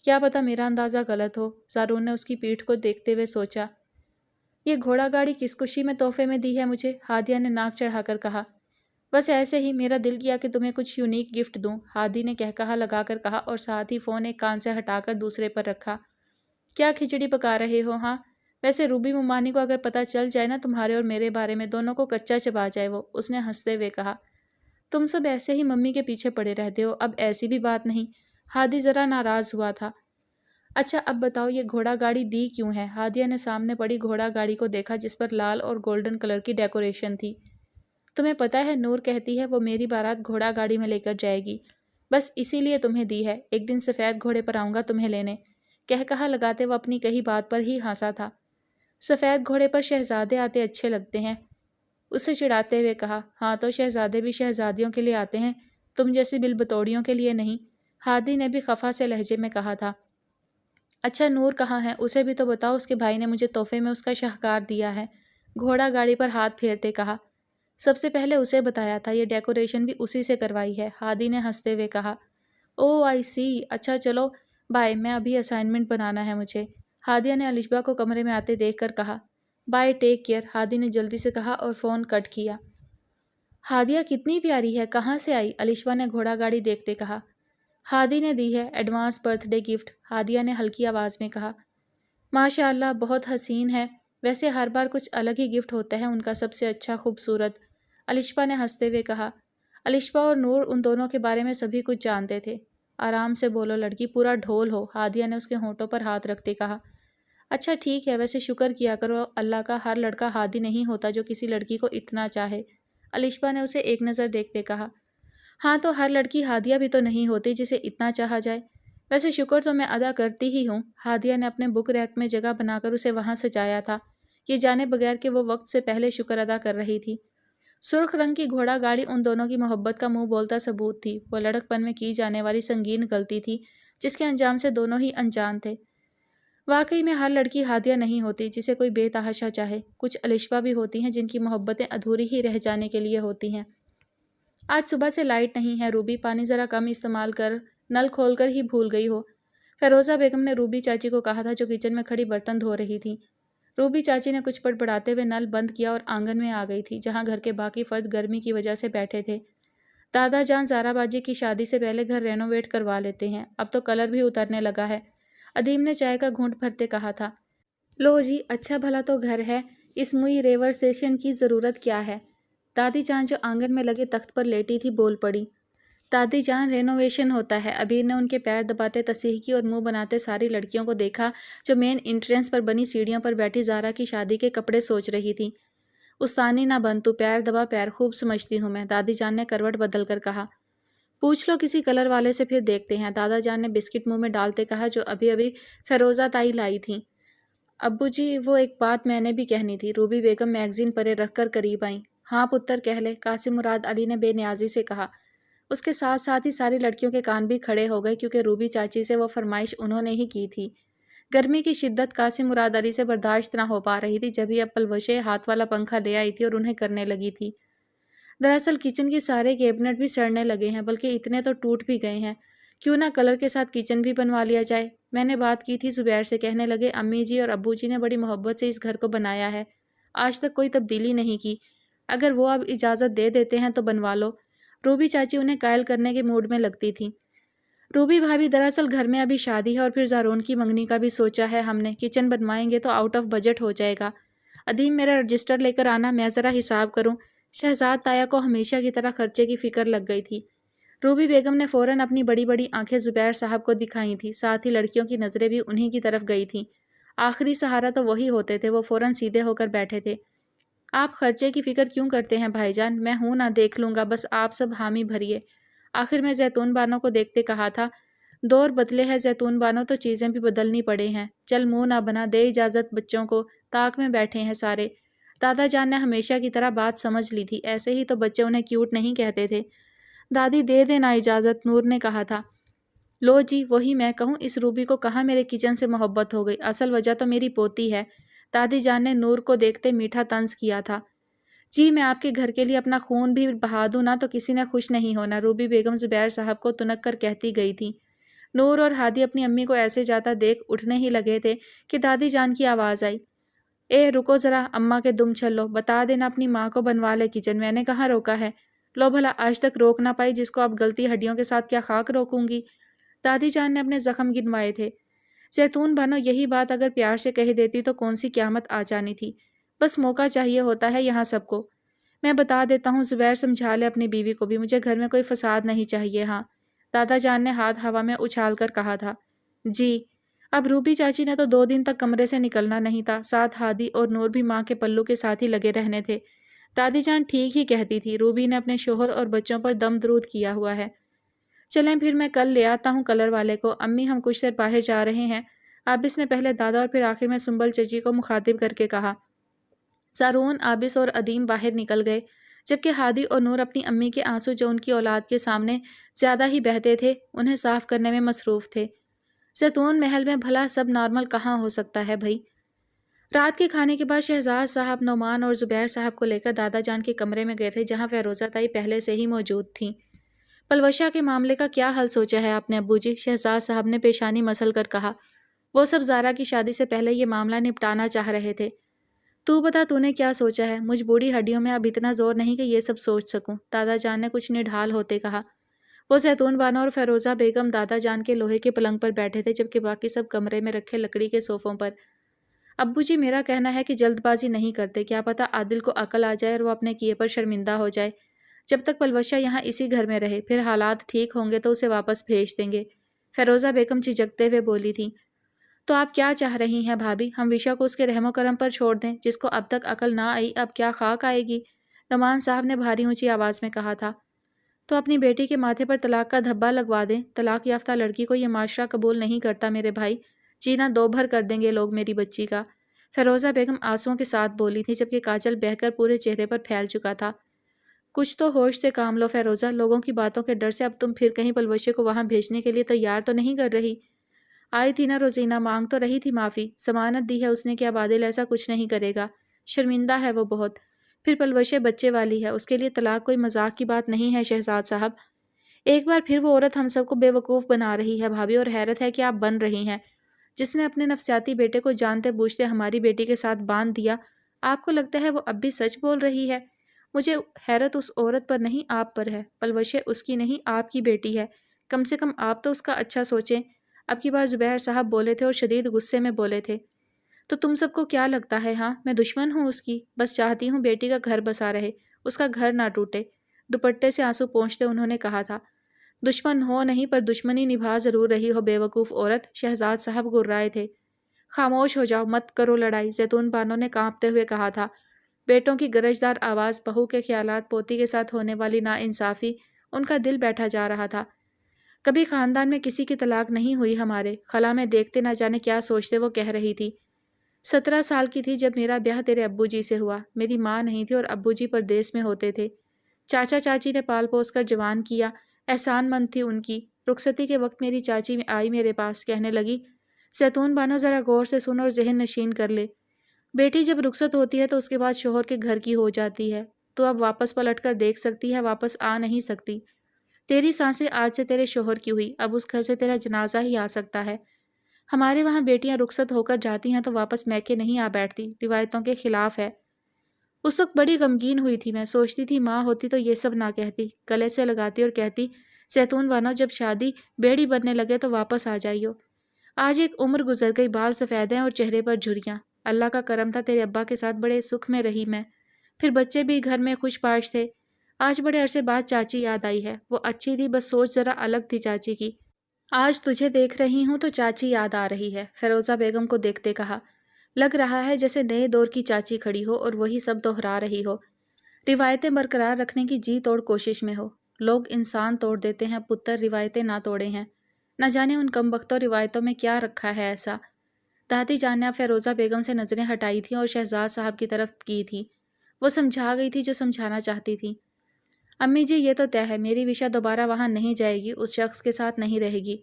کیا پتا میرا اندازہ غلط ہو۔ زارون نے اس کی پیٹھ کو دیکھتے ہوئے سوچا۔ یہ گھوڑا گاڑی کس خوشی میں تحفے میں دی ہے مجھے؟ ہادیہ نے ناک چڑھا کر کہا۔ بس ایسے ہی، میرا دل کیا کہ تمہیں کچھ یونیک گفٹ دوں، ہادی نے کہا لگا کر کہا، اور ساتھ ہی فون ایک کان سے ہٹا کر دوسرے پر رکھا۔ کیا کھچڑی پکا رہے ہو ہاں؟ ویسے روبی ممانی کو اگر پتہ چل جائے نا تمہارے اور میرے بارے میں، دونوں کو کچا چبا جائے وہ، اس نے ہنستے ہوئے کہا۔ تم سب ایسے ہی ممی کے پیچھے پڑے رہتے ہو، اب ایسی بھی بات نہیں، ہادی ذرا ناراض ہوا تھا۔ اچھا اب بتاؤ یہ گھوڑا گاڑی دی کیوں ہے؟ ہادیہ نے سامنے پڑی گھوڑا گاڑی کو دیکھا جس پر لال اور گولڈن کلر کی ڈیکوریشن تھی۔ تمہیں پتہ ہے نور کہتی ہے وہ میری بارات گھوڑا گاڑی میں لے کر جائے گی، بس اسی لیے تمہیں دی ہے، ایک دن سفید گھوڑے پر آؤں گا تمہیں لینے، کہا لگاتے وہ اپنی کہی بات پر ہی ہنسا تھا۔ سفید گھوڑے پر شہزادے آتے اچھے لگتے ہیں، اسے چڑھاتے ہوئے کہا۔ ہاں تو شہزادے بھی شہزادیوں کے لیے آتے ہیں، تم جیسی بل بتوڑیوں کے لیے نہیں، ہادی نے بھی خفا سے لہجے میں کہا تھا۔ اچھا نور کہاں ہے؟ اسے بھی تو بتاؤ، اس کے بھائی نے مجھے تحفے میں اس کا شاہکار دیا ہے۔ گھوڑا گاڑی پر ہاتھ پھیرتے کہا۔ سب سے پہلے اسے بتایا تھا، یہ ڈیکوریشن بھی اسی سے کروائی ہے، ہادی نے ہنستے ہوئے کہا۔ او آئی سی، اچھا چلو بائے، میں ابھی اسائنمنٹ بنانا ہے مجھے، ہادیہ نے الشبا کو کمرے میں آتے دیکھ کر کہا۔ بائے، ٹیک کیئر، ہادی نے جلدی سے کہا اور فون کٹ کیا۔ ہادیہ کتنی پیاری ہے، کہاں سے آئی؟ الشبا نے گھوڑا گاڑی دیکھتے کہا۔ ہادی نے دی ہے، advance birth day gift, Hadia نے ہلکی آواز میں کہا۔ ماشاء اللہ، بہت حسین ہے، ویسے ہر بار کچھ الگ ہی گفٹ ہوتا ہے ان کا، سب سے اچھا خوبصورت، الشبا نے ہنستے ہوئے کہا۔ الشبا اور نور ان دونوں کے بارے میں سبھی کچھ جانتے تھے۔ آرام سے بولو لڑکی، پورا ڈھول ہو، ہادیہ نے اس کے ہونٹوں پر ہاتھ رکھتے کہا۔ اچھا ٹھیک ہے، ویسے شکر کیا کرو اللہ کا، ہر لڑکا ہادی نہیں ہوتا جو کسی لڑکی کو اتنا چاہے، الشبا نے اسے ایک نظر دیکھتے کہا۔ ہاں تو ہر لڑکی ہادیہ بھی تو نہیں ہوتی جسے اتنا چاہا جائے، ویسے شکر تو میں ادا کرتی ہی ہوں، ہادیہ نے اپنے بک ریک میں جگہ بنا کر اسے وہاں سجایا تھا، یہ جانے بغیر کہ وہ وقت سے پہلے شکر ادا کر رہی تھی۔ سرخ رنگ کی گھوڑا گاڑی ان دونوں کی محبت کا منہ بولتا ثبوت تھی، وہ لڑک پن میں کی جانے والی سنگین غلطی تھی جس کے انجام سے دونوں ہی انجان تھے۔ واقعی میں ہر لڑکی ہادیہ نہیں ہوتی جسے کوئی بے تحاشا چاہے، کچھ الشبا بھی ہوتی ہیں جن کی محبتیں ادھوری ہی رہ جانے کے لیے ہوتی ہیں۔ آج صبح سے لائٹ نہیں ہے روبی، پانی ذرا کم استعمال کر، نل کھول کر ہی بھول گئی ہو، فیروزہ بیگم نے روبی چاچی کو کہا تھا جو کچن میں کھڑی برتن دھو رہی تھی۔ روبی چاچی نے کچھ بڑبڑاتے ہوئے نل بند کیا اور آنگن میں آ گئی تھی جہاں گھر کے باقی فرد گرمی کی وجہ سے بیٹھے تھے۔ دادا جان زارا باجی کی شادی سے پہلے گھر رینوویٹ کروا لیتے ہیں، اب تو کلر بھی اترنے لگا ہے، ادیم نے چائے کا گھونٹ بھرتے کہا تھا۔ لو جی، اچھا بھلا تو گھر ہے، اس موئی ریورسیشن کی ضرورت کیا ہے؟ دادی جان جو آنگن میں لگے تخت پر لیٹی تھی بول پڑی۔ دادی جان، رینوویشن ہوتا ہے، ابیر نے ان کے پیر دباتے تصحیح کی اور منہ بناتے ساری لڑکیوں کو دیکھا جو مین انٹرنس پر بنی سیڑھیوں پر بیٹھی زارا کی شادی کے کپڑے سوچ رہی تھی۔ استانی نہ بن تو، پیر دبا، پیر خوب سمجھتی ہوں میں، دادی جان نے کروٹ بدل کر کہا۔ پوچھ لو کسی کلر والے سے، پھر دیکھتے ہیں، دادا جان نے بسکٹ منہ میں ڈالتے کہا جو ابھی ابھی فیروزہ تائی لائی تھیں۔ ابو جی، وہ ایک بات میں نے بھی کہنی تھی، روبی بیگم میگزین پرے رکھ کر قریب آئیں۔ ہاں پتر کہہ لے، قاسم مراد علی نے بے نیازی سے کہا۔ اس کے ساتھ ساتھ ہی ساری لڑکیوں کے کان بھی کھڑے ہو گئے کیونکہ روبی چاچی سے وہ فرمائش انہوں نے ہی کی تھی۔ گرمی کی شدت قاسم مراد علی سے برداشت نہ ہو پا رہی تھی جب ہی اپل وشے ہاتھ والا پنکھا لے آئی تھی اور انہیں کرنے لگی تھی۔ دراصل کچن کے سارے کیبنٹ بھی سڑنے لگے ہیں، بلکہ اتنے تو ٹوٹ بھی گئے ہیں، کیوں نہ کلر کے ساتھ کچن بھی بنوا لیا جائے؟ میں نے بات کی تھی زبیر سے، کہنے لگے امی جی اور ابو جی نے بڑی محبت سے اس گھر کو بنایا ہے، آج تک کوئی تبدیلی نہیں کی، اگر وہ اب اجازت دے دیتے ہیں تو بنوا لو۔ روبی چاچی انہیں قائل کرنے کے موڈ میں لگتی تھی۔ روبی بھابھی، دراصل گھر میں ابھی شادی ہے اور پھر زارون کی منگنی کا بھی سوچا ہے ہم نے، کچن بنوائیں گے تو آؤٹ آف بجٹ ہو جائے گا۔ ادیم میرا رجسٹر لے کر آنا، میں ذرا حساب کروں۔ شہزاد تایا کو ہمیشہ کی طرح خرچے کی فکر لگ گئی تھی۔ روبی بیگم نے فوراً اپنی بڑی بڑی آنکھیں زبیر صاحب کو دکھائی تھیں، ساتھ ہی لڑکیوں کی نظریں بھی انہی کی طرف گئی تھیں۔ آخری سہارا تو وہی ہوتے تھے، وہ فوراً سیدھے ہو کر بیٹھے تھے۔ آپ خرچے کی فکر کیوں کرتے ہیں بھائی جان، میں ہوں نہ، دیکھ لوں گا، بس آپ سب حامی بھریے۔ آخر میں زیتون بانوں کو دیکھتے کہا تھا، دور بدلے ہیں زیتون بانوں تو چیزیں بھی بدلنی پڑے ہیں، چل منہ نہ بنا، دے اجازت بچوں کو، طاق میں بیٹھے ہیں سارے۔ دادا جان نے ہمیشہ کی طرح بات سمجھ لی تھی، ایسے ہی تو بچے انہیں کیوٹ نہیں کہتے تھے۔ دادی دے دینا اجازت، نور نے کہا تھا۔ لو جی، وہی میں کہوں، اس روبی کو کہاں میرے کچن سے محبت ہو گئی، اصل وجہ تو میری پوتی ہے، دادی جان نے نور کو دیکھتے میٹھا طنز کیا تھا۔ جی، میں آپ کے گھر کے لیے اپنا خون بھی بہا دوں نا تو کسی نے خوش نہیں ہونا، روبی بیگم زبیر صاحب کو تنک کر کہتی گئی تھی۔ نور اور ہادی اپنی امی کو ایسے جاتا دیکھ اٹھنے ہی لگے تھے کہ دادی جان کی آواز آئی، اے رکو ذرا، اماں کے دم چھلو، بتا دینا اپنی ماں کو بنوا لے کچن، میں نے کہاں روکا ہے؟ لو بھلا، آج تک روک نہ پائی جس کو اب غلطی ہڈیوں کے ساتھ کیا خاک روکوں گی؟ دادی جان نے اپنے زخم گنوائے تھے۔ زیتون بانو، یہی بات اگر پیار سے کہہ دیتی تو کون سی قیامت آ جانی تھی، بس موقع چاہیے ہوتا ہے یہاں سب کو۔ میں بتا دیتا ہوں، زبیر سمجھا لے اپنی بیوی کو بھی، مجھے گھر میں کوئی فساد نہیں چاہیے۔ ہاں، دادا جان نے ہاتھ ہوا میں اچھال کر کہا تھا۔ جی۔ اب روبی چاچی نے تو 2 دن تک کمرے سے نکلنا نہیں تھا، ساتھ ہادی اور نور بھی ماں کے پلو کے ساتھ ہی لگے رہنے تھے۔ دادی جان ٹھیک ہی کہتی تھی، روبی نے اپنے شوہر اور بچوں پر دم درود کیا ہوا ہے۔ چلیں پھر میں کل لے آتا ہوں کلر والے کو، امی ہم کچھ دیر باہر جا رہے ہیں، عابس نے پہلے دادا اور پھر آخر میں سنبل چچی کو مخاطب کر کے کہا۔ زارون، عابس اور ادیم باہر نکل گئے، جبکہ ہادی اور نور اپنی امی کے آنسو جو ان کی اولاد کے سامنے زیادہ ہی بہتے تھے انہیں صاف کرنے میں مصروف تھے۔ زیتون محل میں بھلا سب نارمل کہاں ہو سکتا ہے بھائی؟ رات کے کھانے کے بعد شہزاد صاحب نعمان اور زبیر صاحب کو لے کر دادا جان کے کمرے میں گئے تھے، جہاں فیروزہ تائی پہلے سے ہی موجود تھیں۔ پلوشہ کے معاملے کا کیا حل سوچا ہے آپ نے ابو جی؟ شہزاد صاحب نے پیشانی مسل کر کہا۔ وہ سب زارا کی شادی سے پہلے یہ معاملہ نپٹانا چاہ رہے تھے۔ تو بتا تو نے کیا سوچا ہے؟ مجھ بوڑھی ہڈیوں میں اب اتنا زور نہیں کہ یہ سب سوچ سکوں، دادا جان نے کچھ نڈھال ہوتے کہا۔ وہ زیتون بانو اور فیروزہ بیگم دادا جان کے لوہے کے پلنگ پر بیٹھے تھے، جبکہ باقی سب کمرے میں رکھے لکڑی کے صوفوں پر۔ ابو جی میرا کہنا ہے کہ جلد بازی نہیں کرتے، کیا پتہ عادل کو عقل آ جائے اور وہ اپنے کیے پر شرمندہ ہو جائے۔ جب تک پلوشہ یہاں اسی گھر میں رہے، پھر حالات ٹھیک ہوں گے تو اسے واپس بھیج دیں گے، فیروزہ بیگم جھجکتے ہوئے بولی تھی۔ تو آپ کیا چاہ رہی ہیں بھابھی؟ ہم وشا کو اس کے رحم و کرم پر چھوڑ دیں؟ جس کو اب تک عقل نہ آئی اب کیا خاک آئے گی؟ نعمان صاحب نے بھاری اونچی آواز میں کہا تھا۔ تو اپنی بیٹی کے ماتھے پر طلاق کا دھبا لگوا دیں۔ طلاق یافتہ لڑکی کو یہ معاشرہ قبول نہیں کرتا میرے بھائی، جینا دو بھر کر دیں گے لوگ میری بچی کا، فیروزہ بیگم آنسوؤں کے ساتھ بولی تھی، جبکہ کاجل بہہ کر پورے چہرے پر پھیل چکا تھا۔ کچھ تو ہوش سے کام لو فیروزہ، لوگوں کی باتوں کے ڈر سے اب تم پھر کہیں پلوشے کو وہاں بھیجنے کے لیے تیار تو نہیں کر رہی؟ آئی تھی نا روزینہ، مانگ تو رہی تھی معافی، ضمانت دی ہے اس نے کہ اب عادل ایسا کچھ نہیں کرے گا، شرمندہ ہے وہ بہت، پھر پلوشے بچے والی ہے، اس کے لیے طلاق کوئی مذاق کی بات نہیں ہے شہزاد صاحب۔ ایک بار پھر وہ عورت ہم سب کو بے وقوف بنا رہی ہے بھابھی، اور حیرت ہے کہ آپ بن رہی ہیں۔ جس نے اپنے نفسیاتی بیٹے کو جانتے بوجھتے ہماری بیٹی کے ساتھ باندھ دیا، آپ کو لگتا ہے وہ اب بھی سچ بول رہی ہے؟ مجھے حیرت اس عورت پر نہیں آپ پر ہے، پلوشے اس کی نہیں آپ کی بیٹی ہے، کم سے کم آپ تو اس کا اچھا سوچیں۔ اب کی بار زبیر صاحب بولے تھے اور شدید غصے میں بولے تھے۔ تو تم سب کو کیا لگتا ہے ہاں میں دشمن ہوں اس کی؟ بس چاہتی ہوں بیٹی کا گھر بسا رہے، اس کا گھر نہ ٹوٹے۔ دوپٹے سے آنسو پونچھتے انہوں نے کہا تھا۔ دشمن ہو نہیں پر دشمنی نبھا ضرور رہی ہو بے وقوف عورت، شہزاد صاحب گرائے تھے۔ خاموش ہو جاؤ، مت کرو لڑائی، زیتون بانو نے کانپتے ہوئے کہا تھا۔ بیٹوں کی گرجدار آواز، بہو کے خیالات، پوتی کے ساتھ ہونے والی ناانصافی، ان کا دل بیٹھا جا رہا تھا۔ کبھی خاندان میں کسی کی طلاق نہیں ہوئی ہمارے، خلا میں دیکھتے نہ جانے کیا سوچتے وہ کہہ رہی تھی۔ 17 سال کی تھی جب میرا بیاہ تیرے ابو جی سے ہوا، میری ماں نہیں تھی اور ابو جی پردیس میں ہوتے تھے، چاچا چاچی نے پال پوس کر جوان کیا، احسان مند تھی ان کی۔ رخصتی کے وقت میری چاچی آئی میرے پاس، کہنے لگی، زیتون بانو ذرا غور سے سن اور ذہن نشین کر لے، بیٹی جب رخصت ہوتی ہے تو اس کے بعد شوہر کے گھر کی ہو جاتی ہے، تو اب واپس پلٹ کر دیکھ سکتی ہے، واپس آ نہیں سکتی۔ تیری سانسیں آج سے تیرے شوہر کی ہوئی، اب اس گھر سے تیرا جنازہ ہی آ سکتا ہے۔ ہمارے وہاں بیٹیاں رخصت ہو کر جاتی ہیں تو واپس میکے نہیں آ بیٹھتی، روایتوں کے خلاف ہے۔ اس وقت بڑی غمگین ہوئی تھی میں، سوچتی تھی ماں ہوتی تو یہ سب نہ کہتی، گلے سے لگاتی اور کہتی، زیتون بانو جب شادی بیڑی بننے لگے تو واپس آ جائیو۔ آج ایک عمر گزر گئی، بال سفید ہیں اور چہرے پر جھریاں، اللہ کا کرم تھا تیرے ابا کے ساتھ بڑے سکھ میں رہی میں، پھر بچے بھی گھر میں خوش پاش تھے۔ آج بڑے عرصے بعد چاچی یاد آئی ہے، وہ اچھی تھی بس سوچ ذرا الگ تھی چاچی کی۔ آج تجھے دیکھ رہی ہوں تو چاچی یاد آ رہی ہے، فیروزہ بیگم کو دیکھتے کہا۔ لگ رہا ہے جیسے نئے دور کی چاچی کھڑی ہو اور وہی سب دہرا رہی ہو، روایتیں برقرار رکھنے کی جی توڑ کوشش میں ہو۔ لوگ انسان توڑ دیتے ہیں، پتر روایتیں نہ توڑے ہیں، نہ جانے ان کم بختوں روایتوں میں کیا رکھا ہے ایسا۔ دادی جان نے اب فیروزہ بیگم سے نظریں ہٹائی تھیں اور شہزاد صاحب کی طرف کی تھی، وہ سمجھا گئی تھی جو سمجھانا چاہتی تھی۔ امی جی یہ تو طے ہے، میری وشا دوبارہ وہاں نہیں جائے گی، اس شخص کے ساتھ نہیں رہے گی،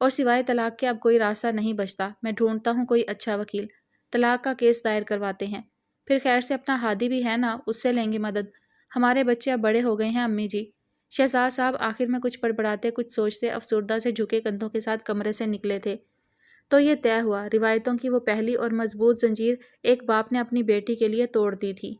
اور سوائے طلاق کے اب کوئی راستہ نہیں بچتا، میں ڈھونڈتا ہوں کوئی اچھا وکیل، طلاق کا کیس دائر کرواتے ہیں، پھر خیر سے اپنا ہادی بھی ہے نا، اس سے لیں گے مدد، ہمارے بچے اب بڑے ہو گئے ہیں امی جی۔ شہزاد صاحب آخر میں کچھ بڑبڑاتے کچھ سوچتے افسردہ سے جھکے کندھوں کے ساتھ کمرے سے نکلے تھے۔ تو یہ طے ہوا، روایتوں کی وہ پہلی اور مضبوط زنجیر ایک باپ نے اپنی بیٹی کے لیے توڑ دی تھی۔